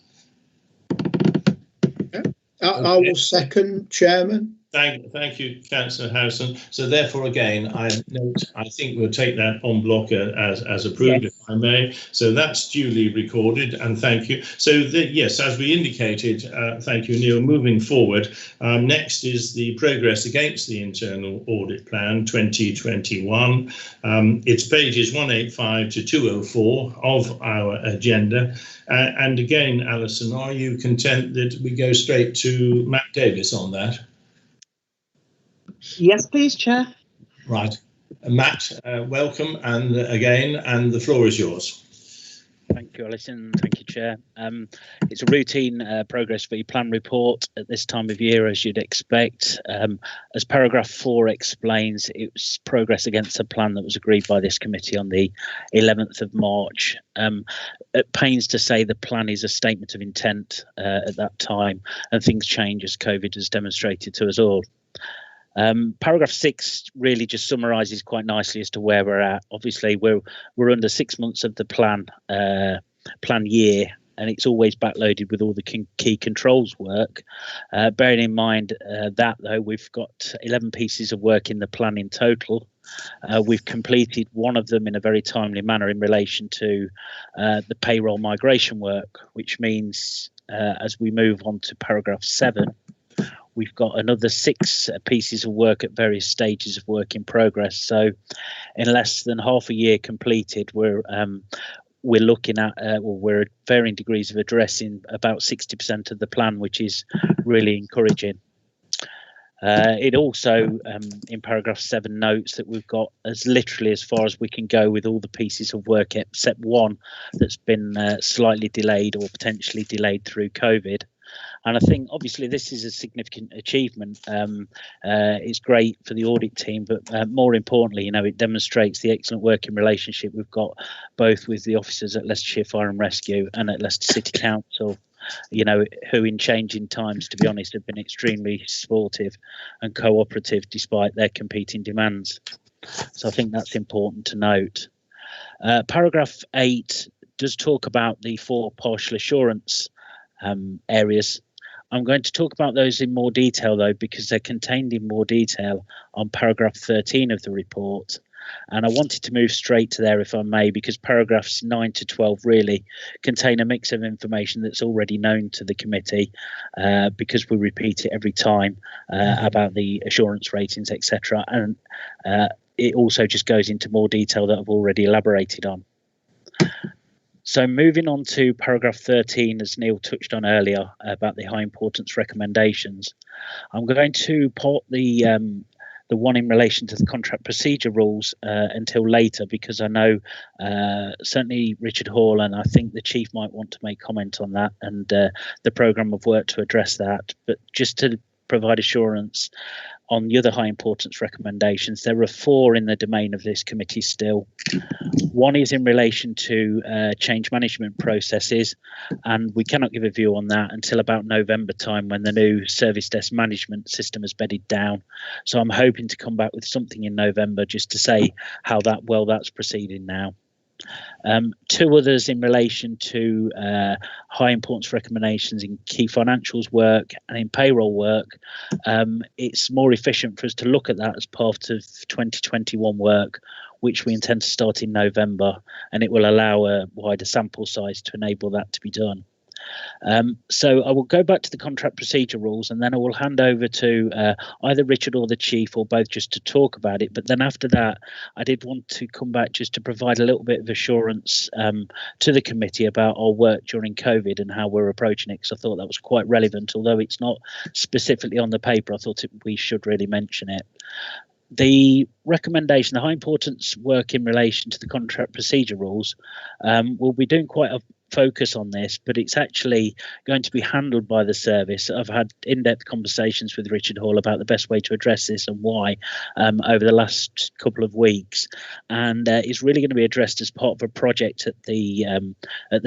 I will second, Chairman. Thank you, Councillor Howson. So therefore, again, I think we'll take that en bloc as approved, yes, if I may. So that's duly recorded, and thank you. So yes, as we indicated, thank you, Neil. Moving forward, next is the progress against the internal audit plan 2021. It's pages 185 to 204 of our agenda. And again, Alison, are you content that we go straight to Matt Davis on that? Yes, please, Chair. Right. Matt, welcome, and the floor is yours. Thank you, Alison. Thank you, Chair. It's a routine progress fee plan report at this time of year, as you'd expect. As paragraph 4 explains, it was progress against a plan that was agreed by this committee on the 11th of March. At pains to say the plan is a statement of intent at that time, and things change as COVID has demonstrated to us all. Paragraph 6 really just summarises quite nicely as to where we're at. Obviously, we're under 6 months of the plan year, and it's always backloaded with all the key controls work. Bearing in mind that, though, we've got 11 pieces of work in the plan in total. We've completed one of them in a very timely manner in relation to the payroll migration work, which means as we move on to paragraph 7, we've got another 6 pieces of work at various stages of work in progress. So in less than half a year completed, we're looking at, we're at varying degrees of addressing about 60% of the plan, which is really encouraging. It also, in paragraph 7, notes that we've got literally as far as we can go with all the pieces of work except one that's been slightly delayed or potentially delayed through COVID. And I think obviously this is a significant achievement. It's great for the audit team, but more importantly, it demonstrates the excellent working relationship we've got both with the officers at Leicestershire Fire and Rescue and at Leicester City Council. who in changing times, to be honest, have been extremely supportive and cooperative despite their competing demands. So I think that's important to note. Paragraph 8 does talk about the 4 partial assurance areas. I'm going to talk about those in more detail, though, because they're contained in more detail on paragraph 13 of the report. And I wanted to move straight to there, if I may, because paragraphs 9 to 12 really contain a mix of information that's already known to the committee, because we repeat it every time about the assurance ratings, etc. And it also just goes into more detail that I've already elaborated on. So moving on to paragraph 13, as Neil touched on earlier about the high importance recommendations, I'm going to put the one in relation to the contract procedure rules until later, because I know certainly Richard Hall and I think the Chief might want to make comment on that, and the programme of work to address that. But just to provide assurance on the other high importance recommendations, there are 4 in the domain of this committee still. One is in relation to change management processes, and we cannot give a view on that until about November time, when the new service desk management system has bedded down. So I'm hoping to come back with something in November just to say how that's proceeding now. 2 others in relation to high importance recommendations in key financials work and in payroll work. It's more efficient for us to look at that as part of 2021 work, which we intend to start in November, and it will allow a wider sample size to enable that to be done. So I will go back to the contract procedure rules, and then I will hand over to either Richard or the Chief, or both, just to talk about it. But then after that, I did want to come back just to provide a little bit of assurance to the committee about our work during COVID and how we're approaching it, because I thought that was quite relevant. Although it's not specifically on the paper, I thought we should really mention it. The recommendation, the high importance work in relation to the contract procedure rules, we'll be doing quite a focus on this, but it's actually going to be handled by the service. I've had in-depth conversations with Richard Hall about the best way to address this and why over the last couple of weeks, and it's really going to be addressed as part of a project at the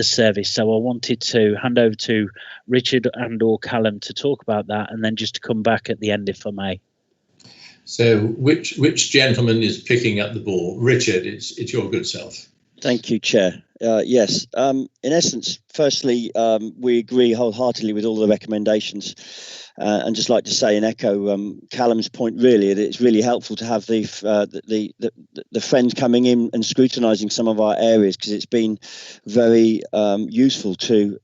service. So I wanted to hand over to Richard and or Callum to talk about that, and then just to come back at the end, if I may. So which gentleman is picking up the ball? Richard, it's your good self. Thank you, Chair. Yes, in essence, firstly, we agree wholeheartedly with all the recommendations, and just like to say and echo Callum's point, really, that it's really helpful to have the friends coming in and scrutinising some of our areas, because it's been very useful to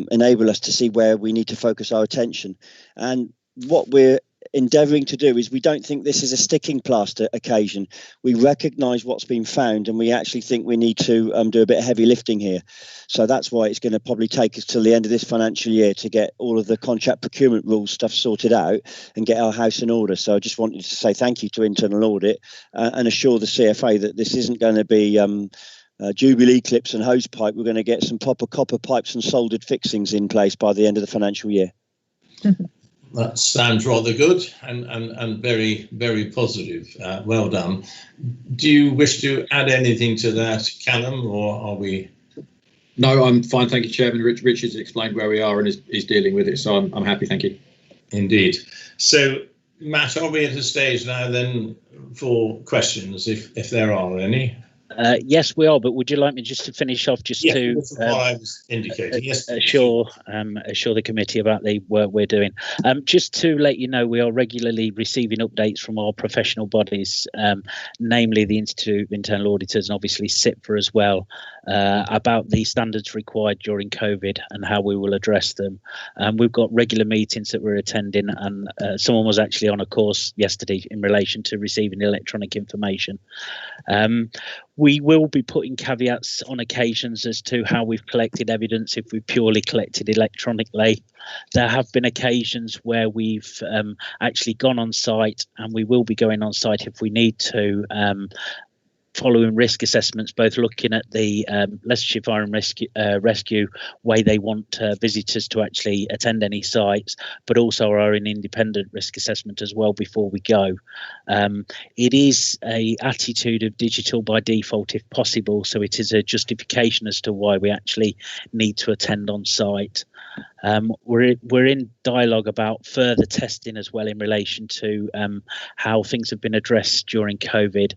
enable us to see where we need to focus our attention. And what we're endeavouring to do is, we don't think this is a sticking plaster occasion. We recognise what's been found, and we actually think we need to do a bit of heavy lifting here. So that's why it's going to probably take us till the end of this financial year to get all of the contract procurement rules stuff sorted out and get our house in order. So I just wanted to say thank you to Internal Audit and assure the CFA that this isn't going to be Jubilee clips and hose pipe. We're going to get some proper copper pipes and soldered fixings in place by the end of the financial year. That sounds rather good and very, very positive. Well done. Do you wish to add anything to that, Callum, or are we? No, I'm fine, thank you, Chairman. Richard's explained where we are and is dealing with it, so I'm happy, thank you. Indeed. So, Matt, are we at a stage now then for questions, if there are any? Yes, we are, but would you like me just to finish off, just to I was indicating. Yes, assure the committee about the work we're doing. Just to let you know, we are regularly receiving updates from our professional bodies, namely the Institute of Internal Auditors and obviously SIPFA as well, about the standards required during COVID and how we will address them. We've got regular meetings that we're attending, and someone was actually on a course yesterday in relation to receiving electronic information. We will be putting caveats on occasions as to how we've collected evidence if we purely collected electronically. There have been occasions where we've actually gone on site, and we will be going on site if we need to, following risk assessments, both looking at the Leicestershire Fire and Rescue way they want visitors to actually attend any sites, but also our own independent risk assessment as well before we go. It is a attitude of digital by default if possible, so it is a justification as to why we actually need to attend on site. We're in dialogue about further testing as well in relation to how things have been addressed during COVID,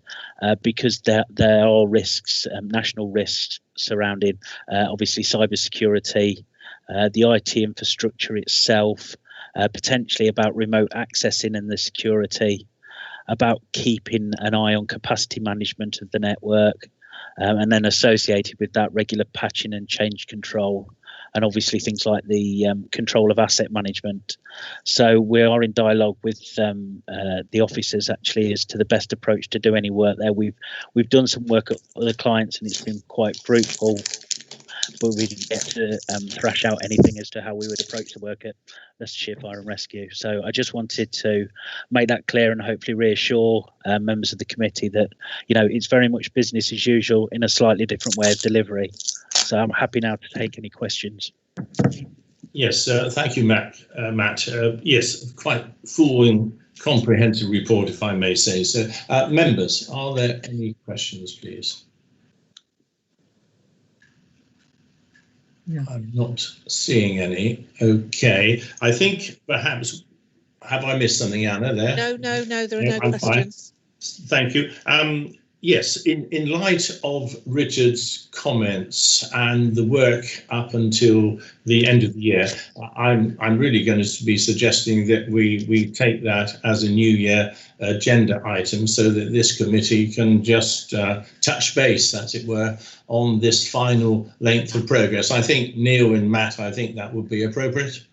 because there are risks, national risks surrounding obviously cybersecurity, the IT infrastructure itself, potentially about remote accessing and the security, about keeping an eye on capacity management of the network, and then associated with that regular patching and change control, and obviously things like the control of asset management. So we are in dialogue with the officers actually as to the best approach to do any work there. We've done some work at other clients and it's been quite fruitful, but we didn't get to thrash out anything as to how we would approach the work at Leicestershire Fire and Rescue. So I just wanted to make that clear and hopefully reassure members of the committee that, you know, it's very much business as usual in a slightly different way of delivery. So I'm happy now to take any questions. Yes, thank you, Matt. Yes, quite full and comprehensive report, if I may say so. Members, are there any questions, please? Yeah. I'm not seeing any. Okay, I think perhaps, have I missed something, Anna, there? No, there are no questions. Fine. Thank you. Yes, in light of Richard's comments and the work up until the end of the year, I'm really going to be suggesting that we take that as a new year agenda item so that this committee can just touch base, as it were, on this final length of progress. I think Neil and Matt, I think that would be appropriate.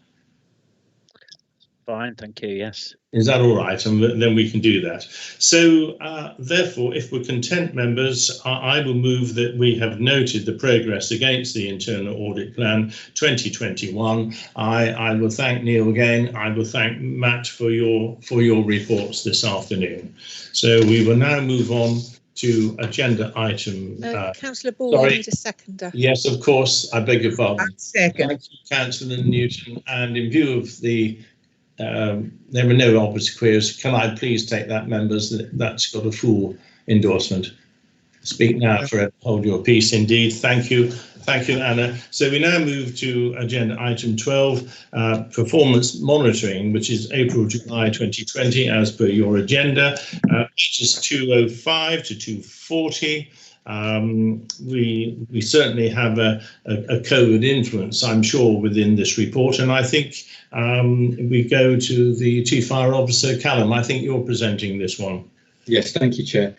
Fine, thank you, yes. Is that all right? And then we can do that. So therefore, if we're content, members, I will move that we have noted the progress against the Internal Audit Plan 2021. I will thank Neil again. I will thank Matt for your reports this afternoon. So we will now move on to agenda item. Councillor Ball, I need a seconder. Yes, of course. I beg your pardon. Second. Thank you, Councillor Newton. And in view of the there were no obsequies. Can I please take that, members? That's got a full endorsement. Speak now, forever hold your peace. Indeed. Thank you, Anna. So we now move to agenda item 12, performance monitoring, which is April-July 2020, as per your agenda, pages 205 to 240. We certainly have a COVID influence, I'm sure, within this report, and I think we go to the Chief Fire Officer. Callum, I think you're presenting this one. Yes, thank you, Chair.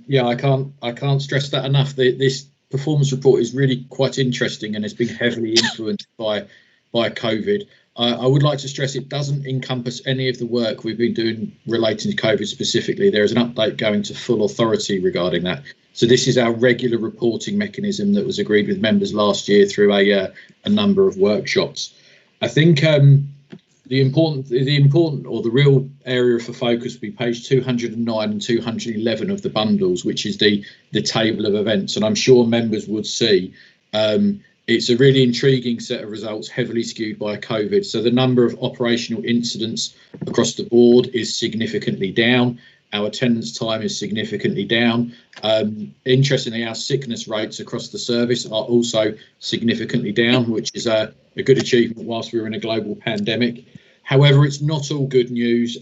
Yeah, I can't stress that enough. This performance report is really quite interesting and has been heavily influenced by COVID. I would like to stress it doesn't encompass any of the work we've been doing relating to COVID specifically. There is an update going to full authority regarding that. So this is our regular reporting mechanism that was agreed with members last year through a number of workshops. I think the important or the real area for focus would be page 209 and 211 of the bundles, which is the table of events. And I'm sure members would see it's a really intriguing set of results, heavily skewed by COVID. So the number of operational incidents across the board is significantly down. Our attendance time is significantly down. Interestingly, our sickness rates across the service are also significantly down, which is a good achievement whilst we were in a global pandemic. However, it's not all good news.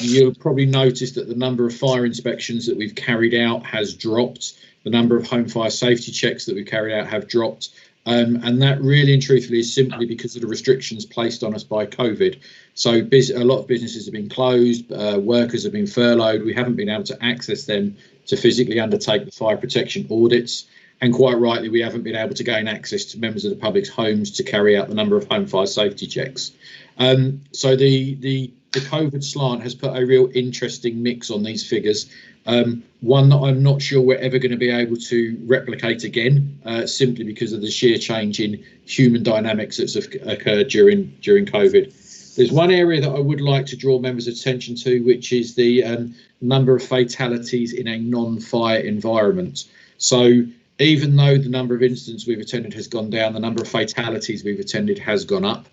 You'll probably notice that the number of fire inspections that we've carried out has dropped. The number of home fire safety checks that we've carried out have dropped. And that really and truthfully is simply because of the restrictions placed on us by COVID. So a lot of businesses have been closed, workers have been furloughed. We haven't been able to access them to physically undertake the fire protection audits. And quite rightly, we haven't been able to gain access to members of the public's homes to carry out the number of home fire safety checks. So the COVID slant has put a real interesting mix on these figures. One that I'm not sure we're ever going to be able to replicate again, simply because of the sheer change in human dynamics that's occurred during COVID. There's one area that I would like to draw members' attention to, which is the number of fatalities in a non-fire environment. So even though the number of incidents we've attended has gone down, the number of fatalities we've attended has gone up.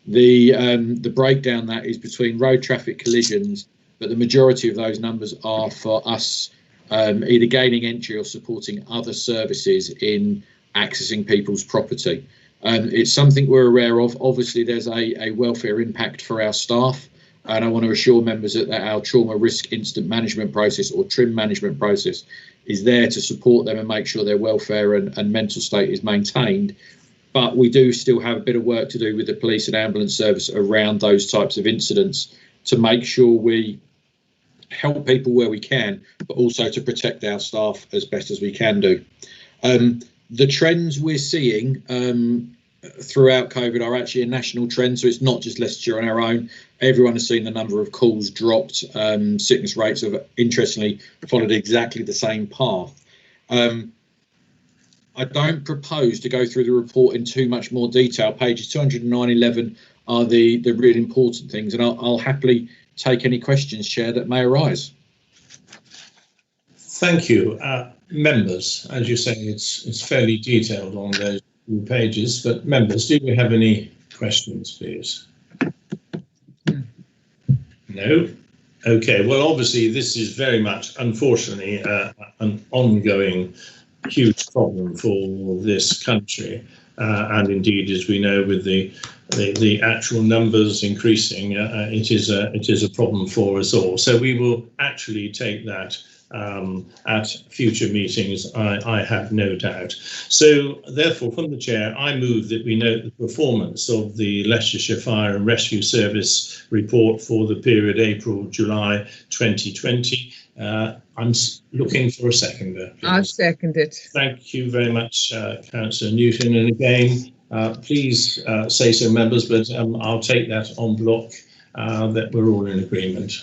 The breakdown that is between road traffic collisions, but the majority of those numbers are for us either gaining entry or supporting other services in accessing people's property. It's something we're aware of. Obviously, there's a welfare impact for our staff, and I want to assure members that our trauma risk incident management process, or TRIM management process, is there to support them and make sure their welfare and mental state is maintained. But we do still have a bit of work to do with the police and ambulance service around those types of incidents to make sure we help people where we can, but also to protect our staff as best as we can do. The trends we're seeing throughout COVID are actually a national trend, so it's not just Leicestershire on our own. Everyone has seen the number of calls dropped. Sickness rates have, interestingly, followed exactly the same path. I don't propose to go through the report in too much more detail. Pages 209, 11 are the really important things, and I'll happily take any questions, Chair, that may arise. Thank you. Members, as you say, it's fairly detailed on those 2 pages, but members, do we have any questions, please? No? Okay, well, obviously, this is very much, unfortunately, an ongoing huge problem for this country, and indeed, as we know, with the actual numbers increasing, it is a problem for us all. So we will actually take that at future meetings, I have no doubt. So therefore, from the chair, I move that we note the performance of the Leicestershire Fire and Rescue Service report for the period April-July 2020. I'm looking for a seconder, please. I'll second it. Thank you very much, Councillor Newton. And again, please say so, members, but I'll take that en bloc, that we're all in agreement.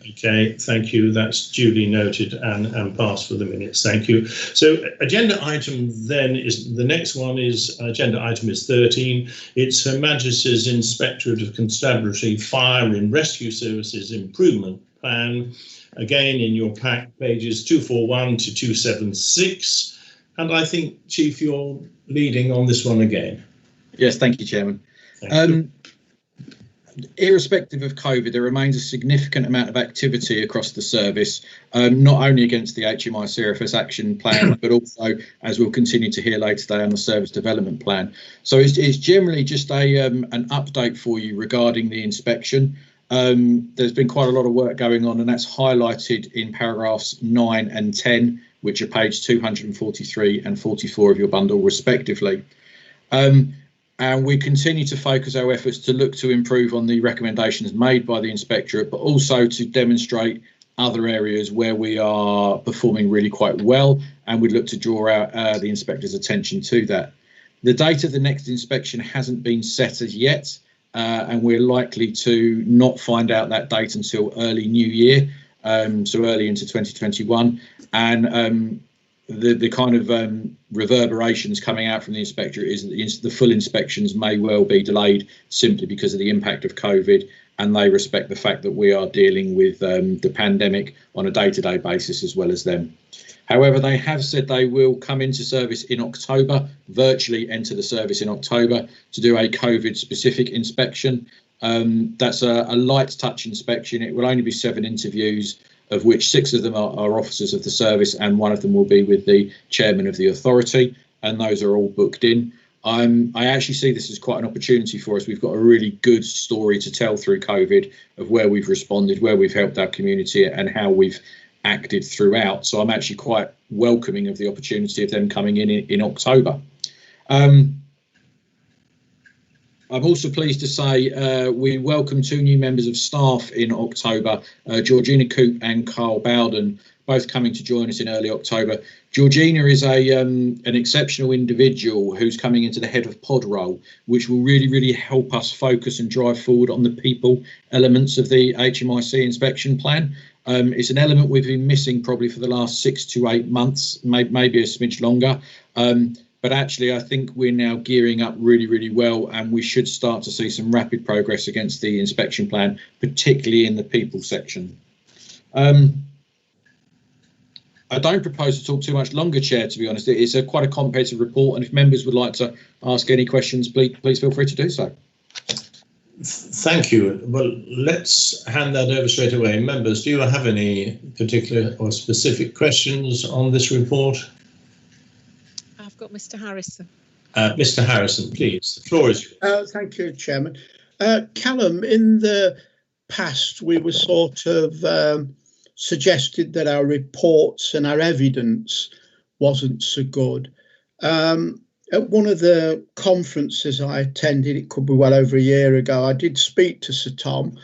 Okay, thank you. That's duly noted and passed for the minutes. Thank you. So agenda item then is, the next one is, agenda item is 13. It's Her Majesty's Inspectorate of Constabulary Fire and Rescue Services Improvement Plan. Again, in your pack, pages 241 to 276. And I think, Chief, you're leading on this one again. Yes, thank you, Chairman. Thank you. Irrespective of COVID, there remains a significant amount of activity across the service, not only against the HMI CRFS action plan, but also, as we'll continue to hear later today, on the service development plan. So it's generally just an update for you regarding the inspection. There's been quite a lot of work going on, and that's highlighted in paragraphs 9 and 10, which are page 243 and 44 of your bundle, respectively. And we continue to focus our efforts to look to improve on the recommendations made by the inspectorate, but also to demonstrate other areas where we are performing really quite well, and we'd look to draw out the inspector's attention to that. The date of the next inspection hasn't been set as yet, and we're likely to not find out that date until early new year, so early into 2021. And the kind of reverberations coming out from the inspectorate is that the full inspections may well be delayed simply because of the impact of COVID, and they respect the fact that we are dealing with the pandemic on a day-to-day basis as well as them. However, they have said they will come into service in October, virtually enter the service in October, to do a COVID-specific inspection. That's a light touch inspection. It will only be 7 interviews, of which 6 of them are officers of the service, and 1 of them will be with the chairman of the authority, and those are all booked in. I actually see this as quite an opportunity for us. We've got a really good story to tell through COVID of where we've responded, where we've helped our community, and how we've acted throughout. So I'm actually quite welcoming of the opportunity of them coming in October. I'm also pleased to say we welcome 2 new members of staff in October, Georgina Coop and Carl Bowden, both coming to join us in early October. Georgina is an exceptional individual who's coming into the head of pod role, which will really help us focus and drive forward on the people elements of the HMIC inspection plan. It's an element we've been missing probably for the last 6 to 8 months, maybe a smidge longer. But actually, I think we're now gearing up really well, and we should start to see some rapid progress against the inspection plan, particularly in the people section. I don't propose to talk too much longer, Chair, to be honest. It's quite a comprehensive report, and if members would like to ask any questions, please feel free to do so. Thank you. Well, let's hand that over straight away. Members, do you have any particular or specific questions on this report? I've got Mr. Harrison. Mr. Harrison, please, the floor is yours. Thank you, Chairman. Callum, in the past, we were sort of suggested that our reports and our evidence wasn't so good. At one of the conferences I attended, it could be well over a year ago, I did speak to Sir Tom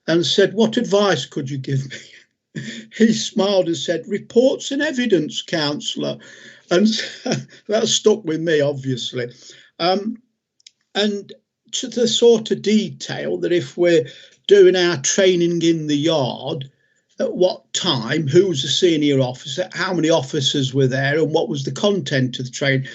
and said, what advice could you give me? He smiled and said, reports and evidence, councillor. And that stuck with me, obviously. And to the sort of detail that if we're doing our training in the yard, at what time, who was the senior officer, how many officers were there, and what was the content of the training.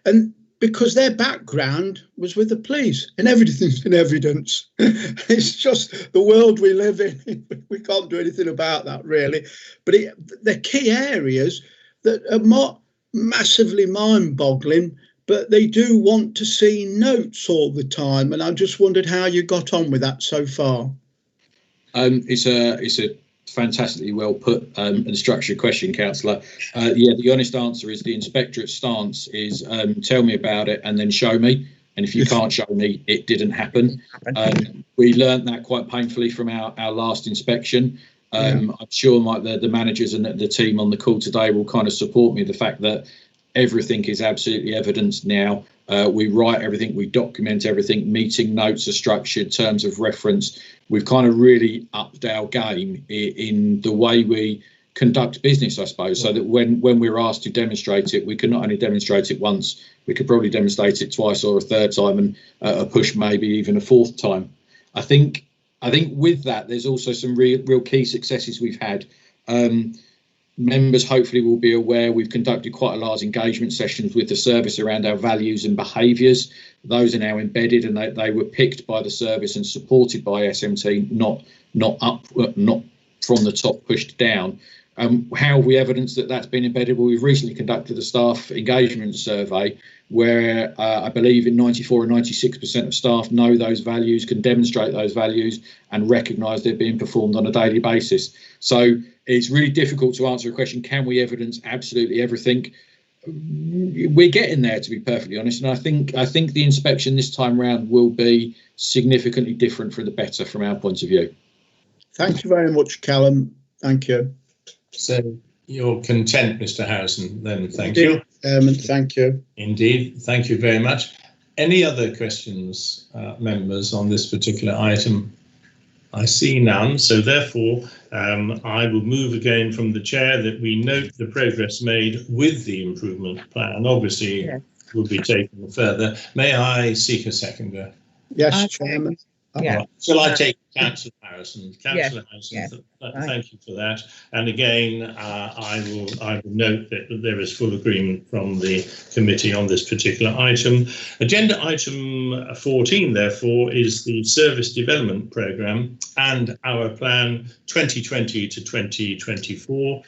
And because their background was with the police, and everything's in evidence. It's just the world we live in. We can't do anything about that, really. But they're key areas that are not massively mind-boggling, but they do want to see notes all the time. And I just wondered how you got on with that so far. It's a fantastically well put and structured question, councillor. Yeah, the honest answer is the inspectorate's stance is tell me about it and then show me. And if you can't show me, it didn't happen. We learnt that quite painfully from our last inspection. I'm sure the managers and the team on the call today will kind of support me. The fact that everything is absolutely evidenced now. We write everything, we document everything, meeting notes are structured, terms of reference. We've kind of really upped our game in the way we conduct business, I suppose, so that when we're asked to demonstrate it, we can not only demonstrate it once, we could probably demonstrate it twice or a third time, and a push maybe even a fourth time. I think with that, there's also some real key successes we've had. Members hopefully will be aware we've conducted quite a large engagement sessions with the service around our values and behaviours. Those are now embedded, and they were picked by the service and supported by SMT, not from the top pushed down. How we evidence that that's been embedded? Well, we've recently conducted a staff engagement survey where I believe in 94 and 96% of staff know those values, can demonstrate those values and recognise they're being performed on a daily basis. So it's really difficult to answer a question, can we evidence absolutely everything? We're getting there, to be perfectly honest, and I think the inspection this time round will be significantly different for the better from our point of view. Thank you very much, Callum. Thank you. So you're content, Mr. Harrison, then thank Indeed, you. Thank you. Indeed, thank you very much. Any other questions, members, on this particular item? I see none, so therefore I will move again from the chair that we note the progress made with the improvement plan. Obviously, will be taken further. May I seek a seconder? Yes, Chairman. Right. Shall I take Councillor Harrison? Councillor Harrison, thank you for that. And again, I will note that there is full agreement from the committee on this particular item. Agenda item 14, therefore, is the Service Development Programme and our plan 2020 to 2024,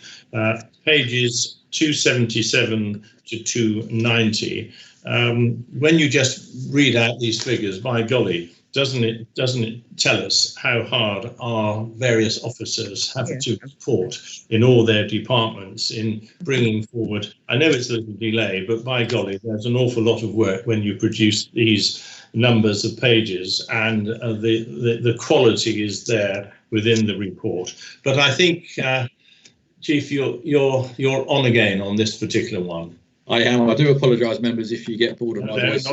pages 277 to 290. When you just read out these figures, by golly, doesn't it tell us how hard our various officers have to report in all their departments in bringing forward? I know it's a little delay, but by golly, there's an awful lot of work when you produce these numbers of pages, and the quality is there within the report. But I think, Chief, you're on again on this particular one. I am. I do apologise, members, if you get bored of my voice.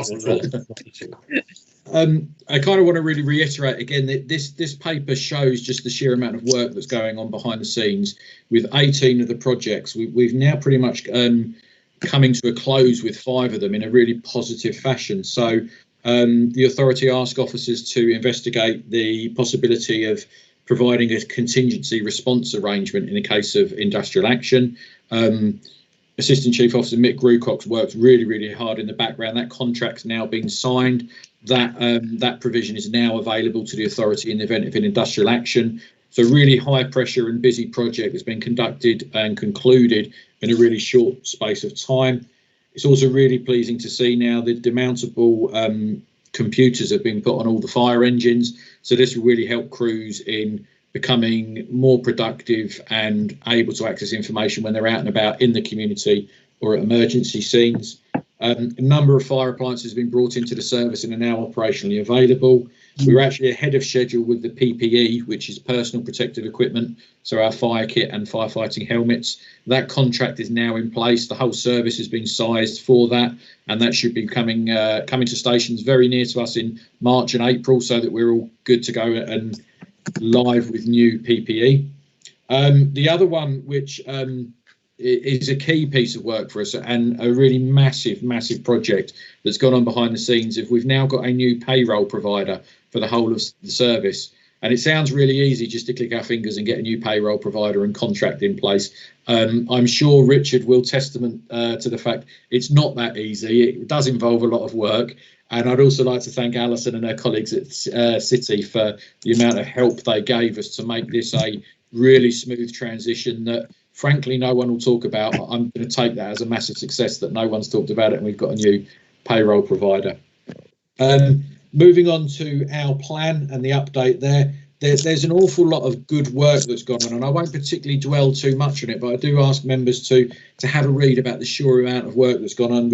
I kind of want to really reiterate again that this paper shows just the sheer amount of work that's going on behind the scenes with 18 of the projects. We've now pretty much coming to a close with 5 of them in a really positive fashion. So the authority asked officers to investigate the possibility of providing a contingency response arrangement in the case of industrial action. Assistant Chief Officer Mick Grucox worked really, really hard in the background. That contract's now been signed. That provision is now available to the authority in the event of an industrial action. So really high pressure and busy project that's been conducted and concluded in a really short space of time. It's also really pleasing to see now that demountable computers have been put on all the fire engines. So this will really help crews in becoming more productive and able to access information when they're out and about in the community or at emergency scenes. A number of fire appliances have been brought into the service and are now operationally available. We were actually ahead of schedule with the PPE, which is personal protective equipment, so our fire kit and firefighting helmets. That contract is now in place. The whole service has been sized for that, and that should be coming to stations very near to us in March and April, so that we're all good to go and live with new PPE. The other one, which is a key piece of work for us and a really massive project that's gone on behind the scenes, if we've now got a new payroll provider for the whole of the service. And it sounds really easy just to click our fingers and get a new payroll provider and contract in place. I'm sure Richard will testament to the fact it's not that easy. It does involve a lot of work. And I'd also like to thank Alison and her colleagues at City for the amount of help they gave us to make this a really smooth transition that, frankly, no one will talk about. I'm going to take that as a massive success that no one's talked about it, and we've got a new payroll provider. Moving on to our plan and the update there's an awful lot of good work that's gone on, and I won't particularly dwell too much on it, but I do ask members to have a read about the sheer amount of work that's gone on.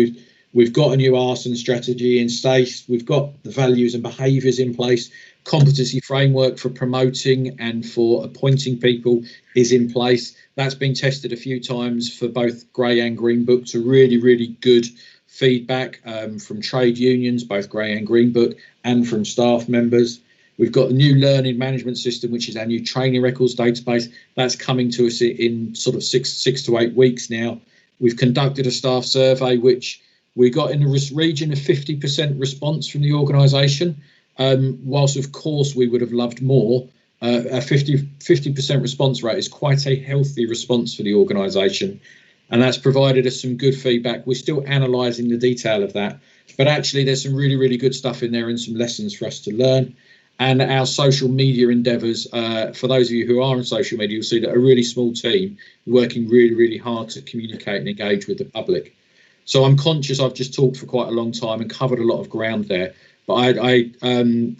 We've got a new arson strategy in place. We've got the values and behaviours in place. Competency framework for promoting and for appointing people is in place. That's been tested a few times for both grey and green book to really good feedback from trade unions, both grey and green book, and from staff members. We've got the new learning management system, which is our new training records database. That's coming to us in sort of six to 8 weeks now. We've conducted a staff survey, which we got in the region of 50% response from the organisation. Whilst, of course, we would have loved more, a 50% response rate is quite a healthy response for the organisation. And that's provided us some good feedback. We're still analysing the detail of that, but actually there's some really good stuff in there and some lessons for us to learn. And our social media endeavours, for those of you who are on social media, you'll see that a really small team working really hard to communicate and engage with the public. So I'm conscious I've just talked for quite a long time and covered a lot of ground there. But I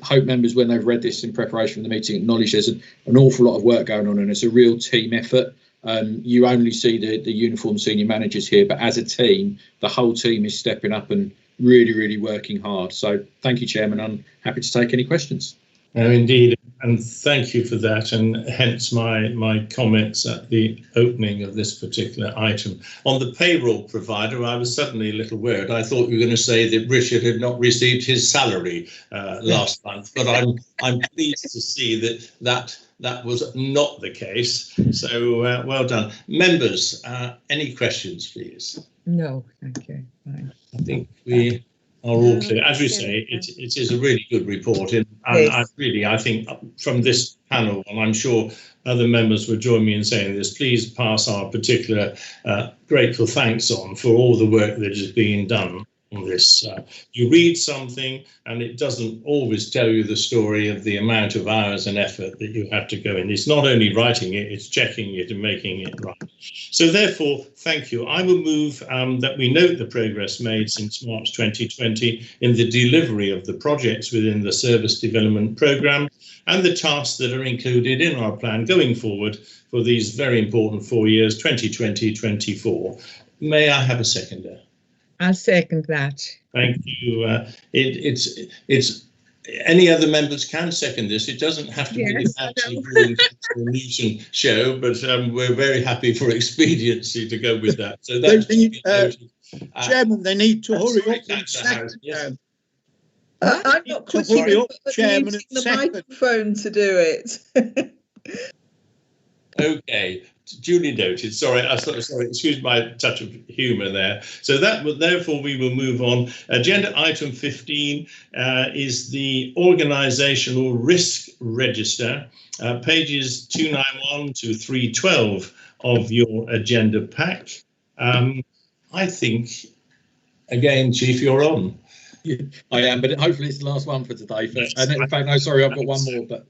hope members, when they've read this in preparation for the meeting, acknowledge there's an awful lot of work going on, and it's a real team effort. You only see the uniformed senior managers here, but as a team, the whole team is stepping up and really working hard. So thank you, Chairman. I'm happy to take any questions. No, indeed, and thank you for that, and hence my comments at the opening of this particular item. On the payroll provider, I was suddenly a little worried. I thought you were going to say that Richard had not received his salary last month, but I'm pleased to see that was not the case. So well done. Members, any questions, please? No, thank you. Fine. I think we are all clear. As you say, it is a really good report, and I think from this panel, and I'm sure other members would join me in saying this, please pass our particular grateful thanks on for all the work that is being done on this. You read something and it doesn't always tell you the story of the amount of hours and effort that you have to go in. It's not only writing it, it's checking it and making it right. So therefore, thank you. I will move that we note the progress made since March 2020 in the delivery of the projects within the Service Development Programme and the tasks that are included in our plan going forward for these very important 4 years, 2020-24. May I have a seconder? I'll second that. Thank you. It's any other members can second this. It doesn't have to be the fancy Newton show, but we're very happy for expediency to go with that. So that's Chairman, they need to hurry up. I'm not pushing the microphone to do it. Okay, duly noted. Sorry, excuse my touch of humour there. So therefore we will move on. Agenda item 15 is the organisational risk register, pages 291 to 312 of your agenda pack. I think, again, Chief, you're on. Yeah, I am, but hopefully it's the last one for today. And in fact, no, sorry, I've got one more. But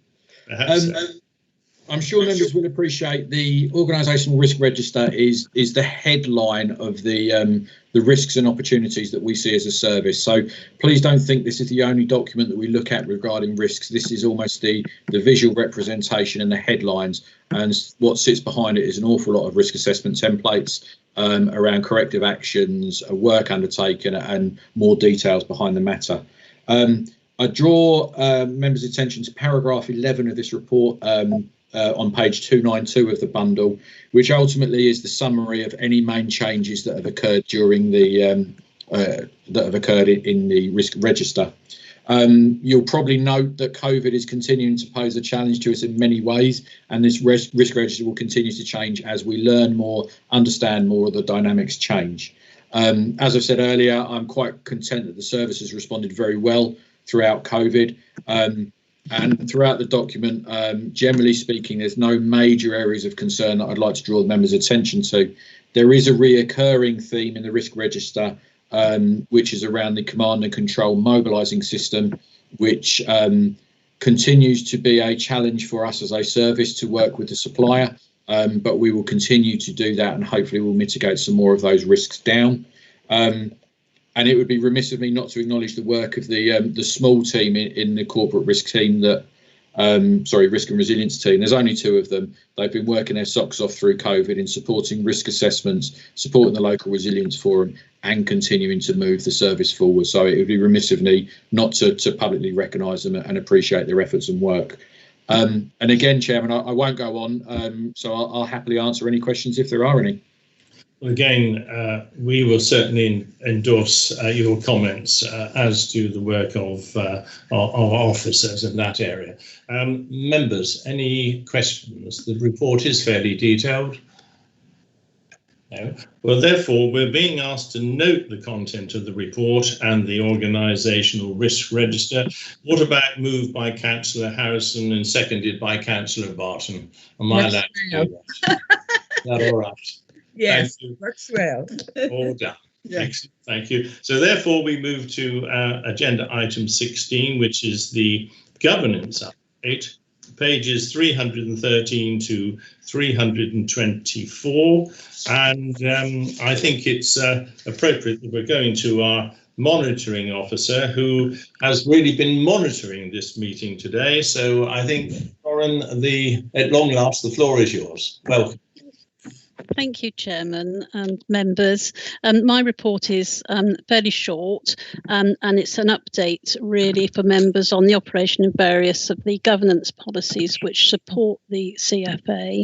I'm sure members will appreciate the organisational risk register is the headline of the risks and opportunities that we see as a service. So please don't think this is the only document that we look at regarding risks. This is almost the visual representation and the headlines, and what sits behind it is an awful lot of risk assessment templates around corrective actions, work undertaken, and more details behind the matter. I draw members' attention to paragraph 11 of this report on page 292 of the bundle, which ultimately is the summary of any main changes that have occurred during the in the risk register. You'll probably note that COVID is continuing to pose a challenge to us in many ways, and this risk register will continue to change as we learn more, understand more of the dynamics change. As I said earlier, I'm quite content that the service has responded very well throughout COVID. And throughout the document, generally speaking, there's no major areas of concern that I'd like to draw the members' attention to. There is a reoccurring theme in the risk register, which is around the command and control mobilising system, which continues to be a challenge for us as a service to work with the supplier, but we will continue to do that, and hopefully we'll mitigate some more of those risks down. And it would be remiss of me not to acknowledge the work of the small team in the corporate risk team risk and resilience team. There's only two of them. They've been working their socks off through COVID in supporting risk assessments, supporting the local resilience forum, and continuing to move the service forward. So it would be remiss of me not to publicly recognise them and appreciate their efforts and work. And again, Chairman, I won't go on, so I'll happily answer any questions if there are any. Well, again, we will certainly endorse your comments, as do the work of our officers in that area. Members, any questions? The report is fairly detailed. No. Well, therefore, we're being asked to note the content of the report and the organisational risk register. What about moved by Councillor Harrison and seconded by Councillor Barton? Am I allowed to do that? Is that all right? Yes, works well. All done. Yeah. Excellent. Thank you. So therefore, we move to agenda item 16, which is the governance update, pages 313 to 324. And I think it's appropriate that we're going to our monitoring officer, who has really been monitoring this meeting today. So I think, Lauren, at long last, the floor is yours. Welcome. Thank you, Chairman and members. My report is fairly short, and it's an update really for members on the operation of various of the governance policies which support the CFA.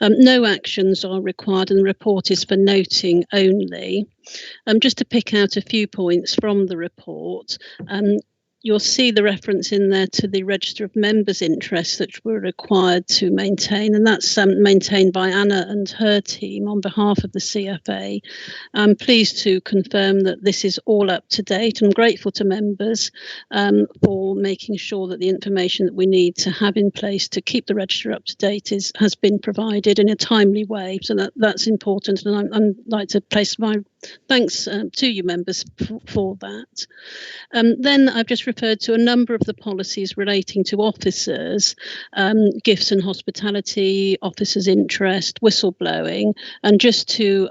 No actions are required, and the report is for noting only. Just to pick out a few points from the report, you'll see the reference in there to the register of members' interests that we're required to maintain, and that's maintained by Anna and her team on behalf of the CFA. I'm pleased to confirm that this is all up to date. I'm grateful to members for making sure that the information that we need to have in place to keep the register up to date has been provided in a timely way. So that's important, and I'd like to place my thanks to you members for that. Then I've just referred to a number of the policies relating to officers, gifts and hospitality, officers' interest, whistleblowing, and just to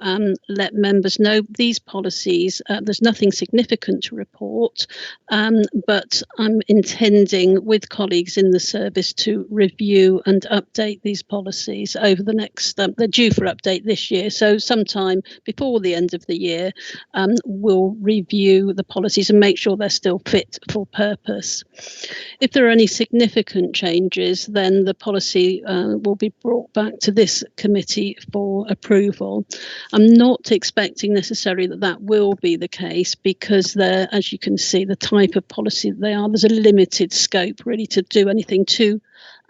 let members know these policies, there's nothing significant to report, but I'm intending with colleagues in the service to review and update these policies over the next, they're due for update this year, so sometime before the end of the year, we'll review the policies and make sure they're still fit for purpose. If there are any significant changes, then the policy will be brought back to this committee for approval. I'm not expecting necessarily that will be the case, because they're, as you can see, the type of policy that they are, there's a limited scope really to do anything too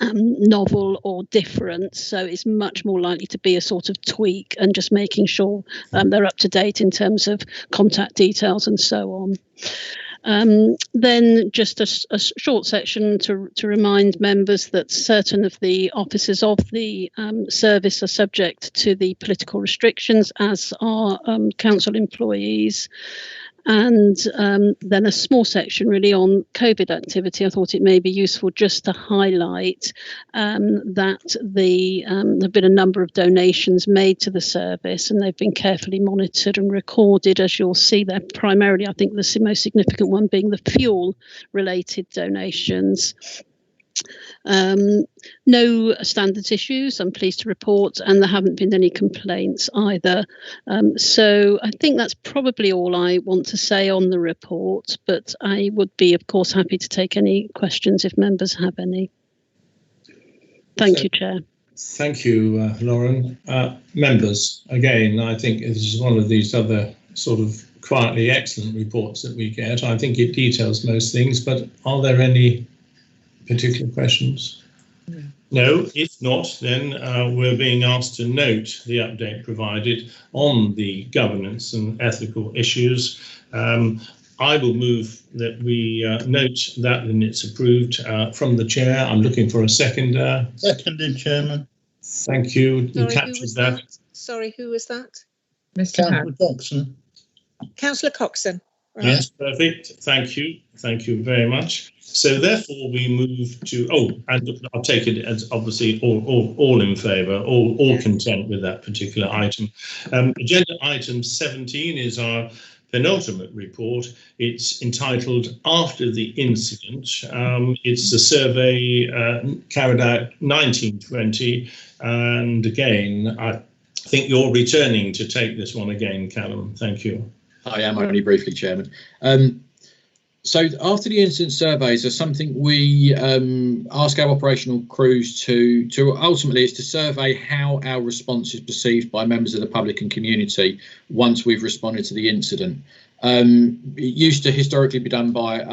novel or different, so it's much more likely to be a sort of tweak and just making sure they're up to date in terms of contact details and so on. Then just a short section to remind members that certain of the officers of the service are subject to the political restrictions, as are council employees. And then a small section really on COVID activity. I thought it may be useful just to highlight that there have been a number of donations made to the service, and they've been carefully monitored and recorded, as you'll see there. Primarily, I think the most significant one being the fuel-related donations. No standards issues, I'm pleased to report, and there haven't been any complaints either. So I think that's probably all I want to say on the report, but I would be, of course, happy to take any questions if members have any. Thank you, Chair. Thank you, Lauren. Members, again, I think this is one of these other sort of quietly excellent reports that we get. I think it details most things, but are there any particular questions? No, if not, then we're being asked to note the update provided on the governance and ethical issues. I will move that we note that and it's approved from the chair. I'm looking for a seconder. Seconded, Chairman. Thank you. Sorry, You captured that. Sorry, who was that? Councillor Coxon. Councillor Coxon. Right. Yes, perfect. Thank you. Thank you very much. So therefore we move to, and I'll take it as obviously all in favour, all content with that particular item. Agenda item 17 is our penultimate report. It's entitled After the Incident. It's a survey carried out 1920. And again, I think you're returning to take this one again, Callum. Thank you. I am, only briefly, Chairman. So after the incident surveys are something we ask our operational crews to ultimately is to survey how our response is perceived by members of the public and community once we've responded to the incident. It used to historically be done by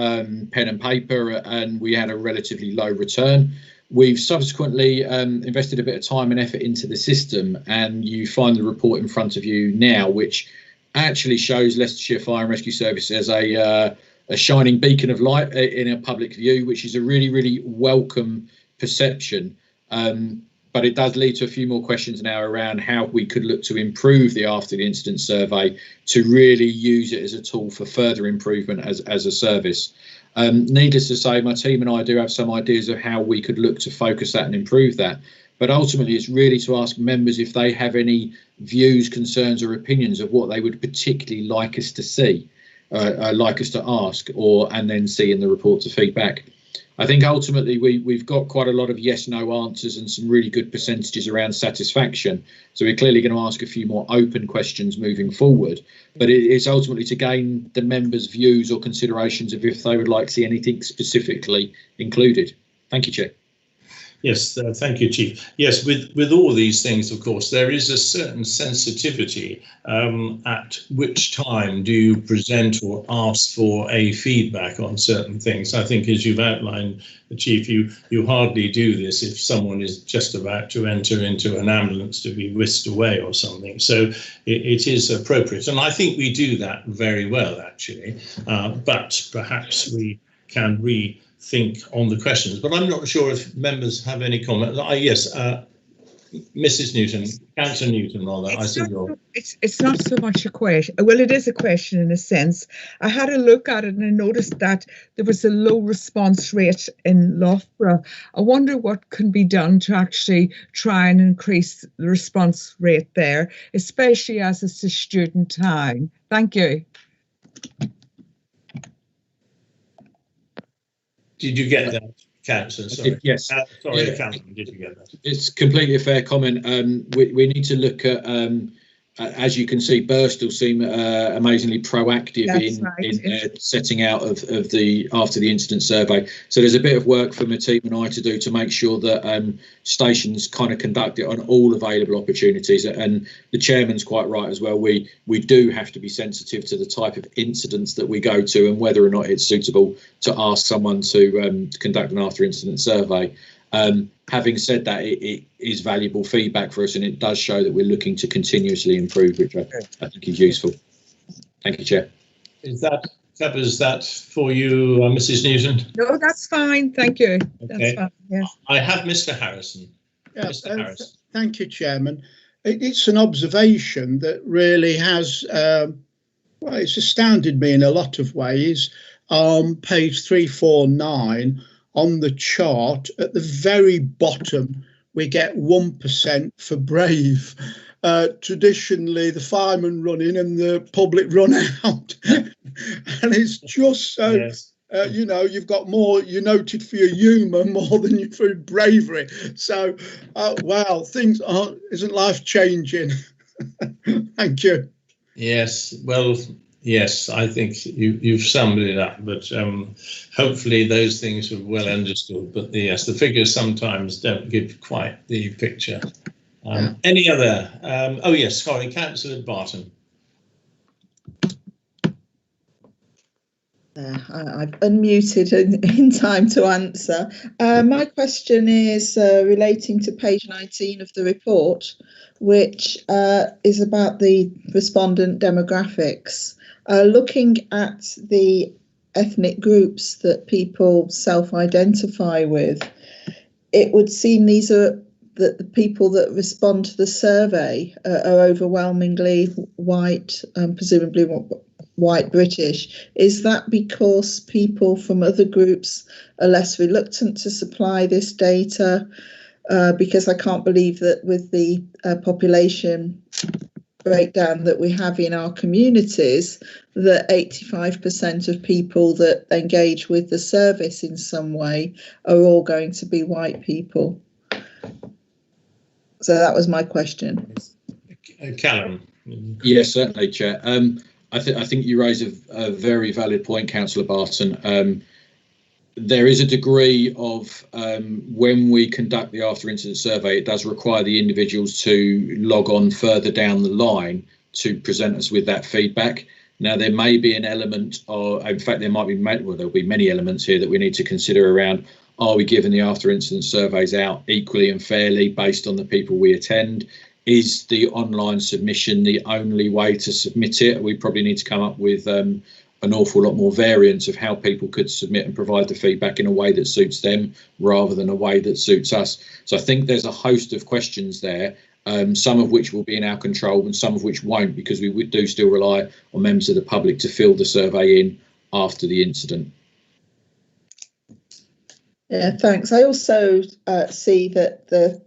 pen and paper, and we had a relatively low return. We've subsequently invested a bit of time and effort into the system, and you find the report in front of you now, which actually shows Leicestershire Fire and Rescue Service as a shining beacon of light in a public view, which is a really, really welcome perception. But it does lead to a few more questions now around how we could look to improve the after the incident survey to really use it as a tool for further improvement as a service. Needless to say, my team and I do have some ideas of how we could look to focus that and improve that. But ultimately, it's really to ask members if they have any views, concerns or opinions of what they would particularly like us to see, like us to ask, and then see in the report to feedback. I think ultimately we've got quite a lot of yes, no answers and some really good percentages around satisfaction. So we're clearly going to ask a few more open questions moving forward. But it is ultimately to gain the members' views or considerations of if they would like to see anything specifically included. Thank you, Chair. Yes, thank you, Chief. Yes, with all these things, of course, there is a certain sensitivity at which time do you present or ask for a feedback on certain things. I think, as you've outlined, Chief, you hardly do this if someone is just about to enter into an ambulance to be whisked away or something. So it is appropriate. And I think we do that very well, actually. But perhaps we can think on the questions, but I'm not sure if members have any comments. Yes, Mrs. Newton, Councillor Newton, rather. It's not so much a question. Well, it is a question in a sense. I had a look at it and I noticed that there was a low response rate in Loughborough. I wonder what can be done to actually try and increase the response rate there, especially as it's a student town. Thank you. Did you get that, Councillor? Sorry. Yes. Sorry, Yeah. Councillor, did you get that? It's completely a fair comment. We need to look at, as you can see, Birstall seem amazingly proactive in setting out of the after the incident survey. So there's a bit of work for my team and I to do to make sure that stations kind of conduct it on all available opportunities. And the chairman's quite right as well. We do have to be sensitive to the type of incidents that we go to and whether or not it's suitable to ask someone to conduct an after incident survey. Having said that, it is valuable feedback for us, and it does show that we're looking to continuously improve, which I think is useful. Thank you, Chair. Is that covers that for you, Mrs. Newton? No, that's fine. Thank you. Okay. That's fine. Yes. I have Mr. Harrison. Yeah, Mr. Harrison. Thank you, Chairman. It's an observation that really has, well, it's astounded me in a lot of ways. Page 349. On the chart at the very bottom, we get 1% for brave. Traditionally, the firemen run in and the public run out. And it's just so you know, you've got more, you're noted for your humour more than you for bravery. So, wow, things isn't life changing? Thank you. Yes, well, yes, I think you've summed it up, but hopefully those things were well understood. But yes, the figures sometimes don't give quite the picture. Any other? Oh yes, sorry, Councillor Barton. I've unmuted in time to answer. My question is relating to page 19 of the report, which is about the respondent demographics. Looking at the ethnic groups that people self-identify with, it would seem these are that the people that respond to the survey are overwhelmingly white, presumably white British. Is that because people from other groups are less reluctant to supply this data? Because I can't believe that with the population breakdown that we have in our communities, that 85% of people that engage with the service in some way are all going to be white people. So that was my question. Callum. Yes, certainly, Chair. I think you raise a very valid point, Councillor Barton. There is a degree of when we conduct the after incident survey, it does require the individuals to log on further down the line to present us with that feedback. Now, there may be an element of, in fact, there might be, well, there'll be many elements here that we need to consider around, are we giving the after incident surveys out equally and fairly based on the people we attend? Is the online submission the only way to submit it? We probably need to come up with an awful lot more variance of how people could submit and provide the feedback in a way that suits them rather than a way that suits us. So I think there's a host of questions there, some of which will be in our control and some of which won't, because we do still rely on members of the public to fill the survey in after the incident. Yeah, thanks. I also see that the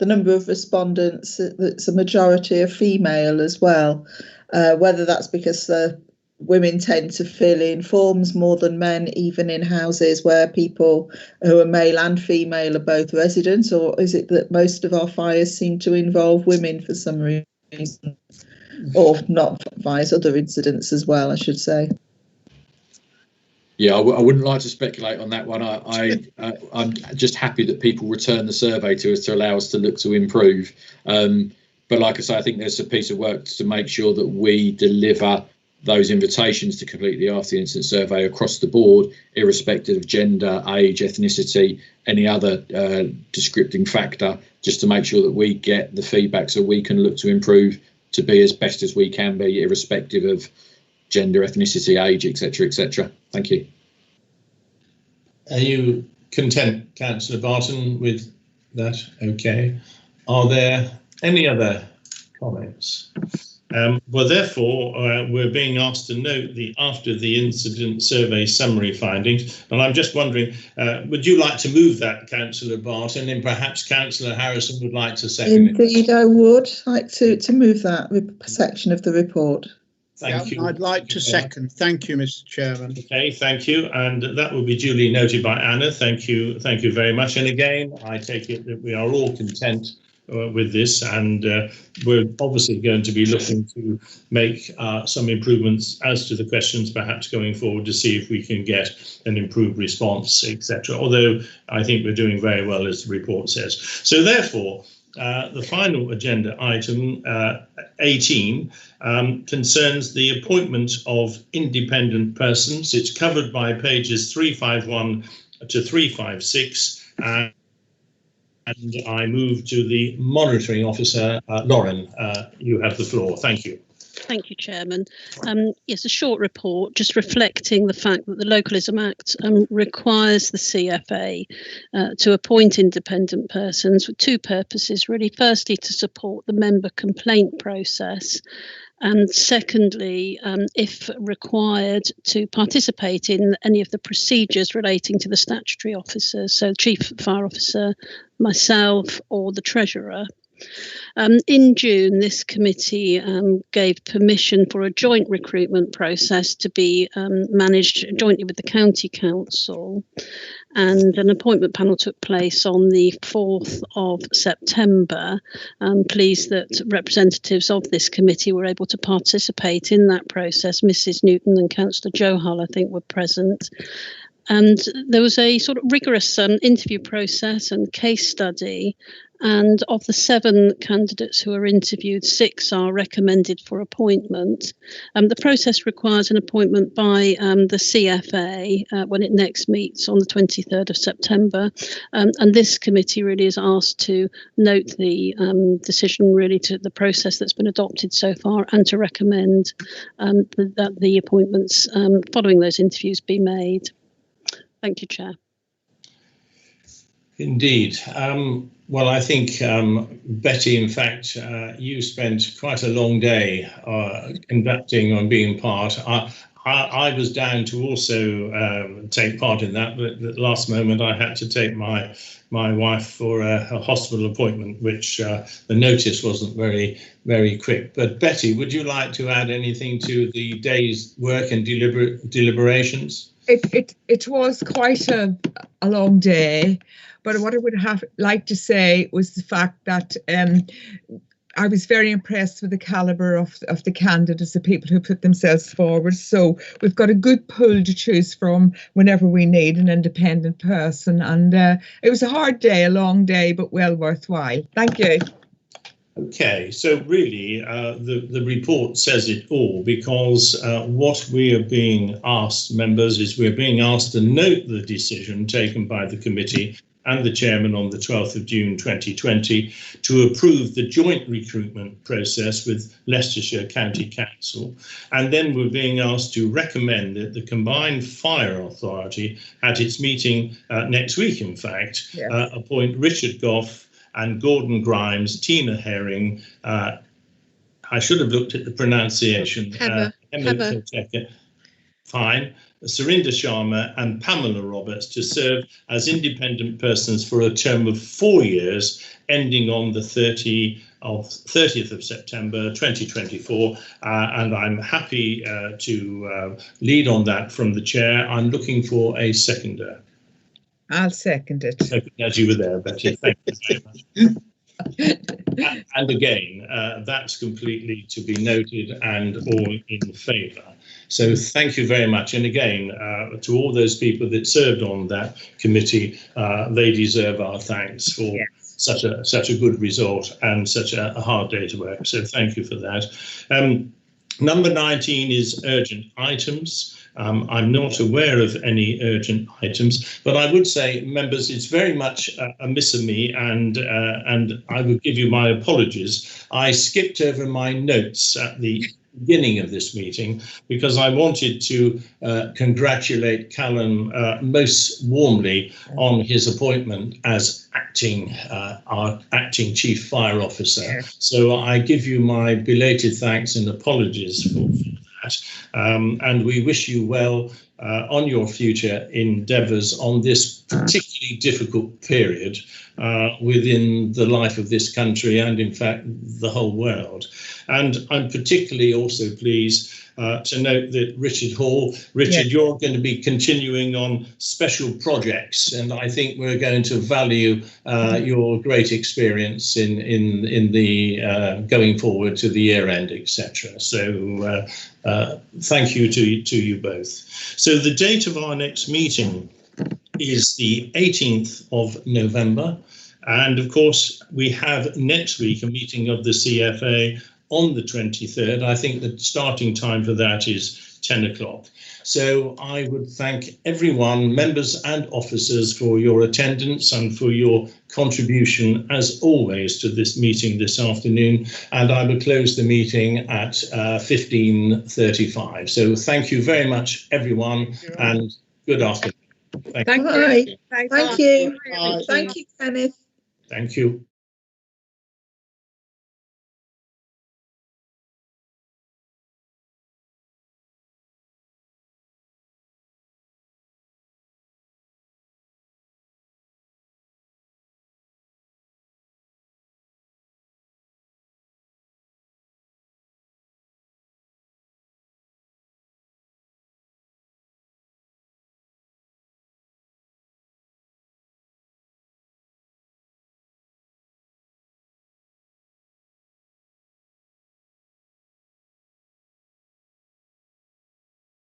number of respondents, that's a majority are female as well, whether that's because women tend to fill in forms more than men, even in houses where people who are male and female are both residents, or is it that most of our fires seem to involve women for some reason, or not fires, other incidents as well, I should say. Yeah, I wouldn't like to speculate on that one. I'm just happy that people return the survey to us to allow us to look to improve. But like I say, I think there's a piece of work to make sure that we deliver those invitations to complete the after incident survey across the board, irrespective of gender, age, ethnicity, any other descripting factor, just to make sure that we get the feedback so we can look to improve to be as best as we can be, irrespective of gender, ethnicity, age, etc., etc. Thank you. Are you content, Councillor Barton, with that? Okay. Are there any other comments? Well, therefore, we're being asked to note the after the incident survey summary findings. And I'm just wondering, would you like to move that, Councillor Barton, and perhaps Councillor Harrison would like to second it? Indeed, I would like to move that section of the report. Thank you. I'd like to second. Thank you, Mr. Chairman. Okay, thank you. And that will be duly noted by Anna. Thank you very much. And again, I take it that we are all content with this, and we're obviously going to be looking to make some improvements as to the questions perhaps going forward to see if we can get an improved response, etc. Although I think we're doing very well, as the report says. So therefore, the final agenda item, 18, concerns the appointment of independent persons. It's covered by pages 351 to 356. And I move to the monitoring officer. Lauren, you have the floor. Thank you. Thank you, Chairman. Yes, a short report just reflecting the fact that the Localism Act requires the CFA to appoint independent persons with two purposes, really. Firstly, to support the member complaint process, and secondly, if required, to participate in any of the procedures relating to the statutory officers, so Chief Fire Officer, myself, or the Treasurer. In June, this committee gave permission for a joint recruitment process to be managed jointly with the County Council, and an appointment panel took place on the 4th of September. I'm pleased that representatives of this committee were able to participate in that process. Mrs Newton and Councillor Joe Hull, I think, were present. And there was a sort of rigorous interview process and case study. And of the 7 candidates who are interviewed, 6 are recommended for appointment. The process requires an appointment by the CFA when it next meets on the 23rd of September. And this committee really is asked to note the decision, really, to the process that's been adopted so far, and to recommend that the appointments following those interviews be made. Thank you, Chair. Indeed. Well, I think, Betty, in fact, you spent quite a long day conducting and being part. I was down to also take part in that, but at the last moment I had to take my wife for a hospital appointment, which the notice wasn't very quick. But Betty, would you like to add anything to the day's work and deliberations? It was quite a long day, but what I would like to say was the fact that I was very impressed with the calibre of the candidates, the people who put themselves forward. So we've got a good pool to choose from whenever we need an independent person. And it was a hard day, a long day, but well worthwhile. Thank you. Okay, so really the report says it all, because what we are being asked, members, is we're being asked to note the decision taken by the committee and the chairman on the 12th of June 2020 to approve the joint recruitment process with Leicestershire County Council. And then we're being asked to recommend that the Combined Fire Authority, at its meeting next week, in fact, yes, appoint Richard Goff and Gordon Grimes, Tina Herring, I should have looked at the pronunciation, Emma fine, Surinder Sharma and Pamela Roberts to serve as independent persons for a term of 4 years, ending on the 30th of September 2024. And I'm happy to lead on that from the chair. I'm looking for a seconder. I'll second it. As you were there, Betty. Thank you very much. And again, that's completely to be noted and all in favour. So thank you very much. And again, to all those people that served on that committee, they deserve our thanks for such a good result and such a hard day to work. So thank you for that. Number 19 is urgent items. I'm not aware of any urgent items, but I would say, members, it's very much amiss of me, and I would give you my apologies. I skipped over my notes at the beginning of this meeting because I wanted to congratulate Callum most warmly on his appointment as our acting chief fire officer. So I give you my belated thanks and apologies for that. And we wish you well on your future endeavours on this particularly difficult period within the life of this country and, in fact, the whole world. And I'm particularly also pleased to note that Richard Hall, you're going to be continuing on special projects, and I think we're going to value your great experience in the going forward to the year end, etc. So thank you to you both. So the date of our next meeting is the 18th of November. And of course, we have next week a meeting of the CFA on the 23rd. I think the starting time for that is 10 o'clock. So I would thank everyone, members and officers, for your attendance and for your contribution, as always, to this meeting this afternoon. And I will close the meeting at 15:35. So thank you very much, everyone, and good afternoon. Thank you. Thank you, Kenneth. Thank you.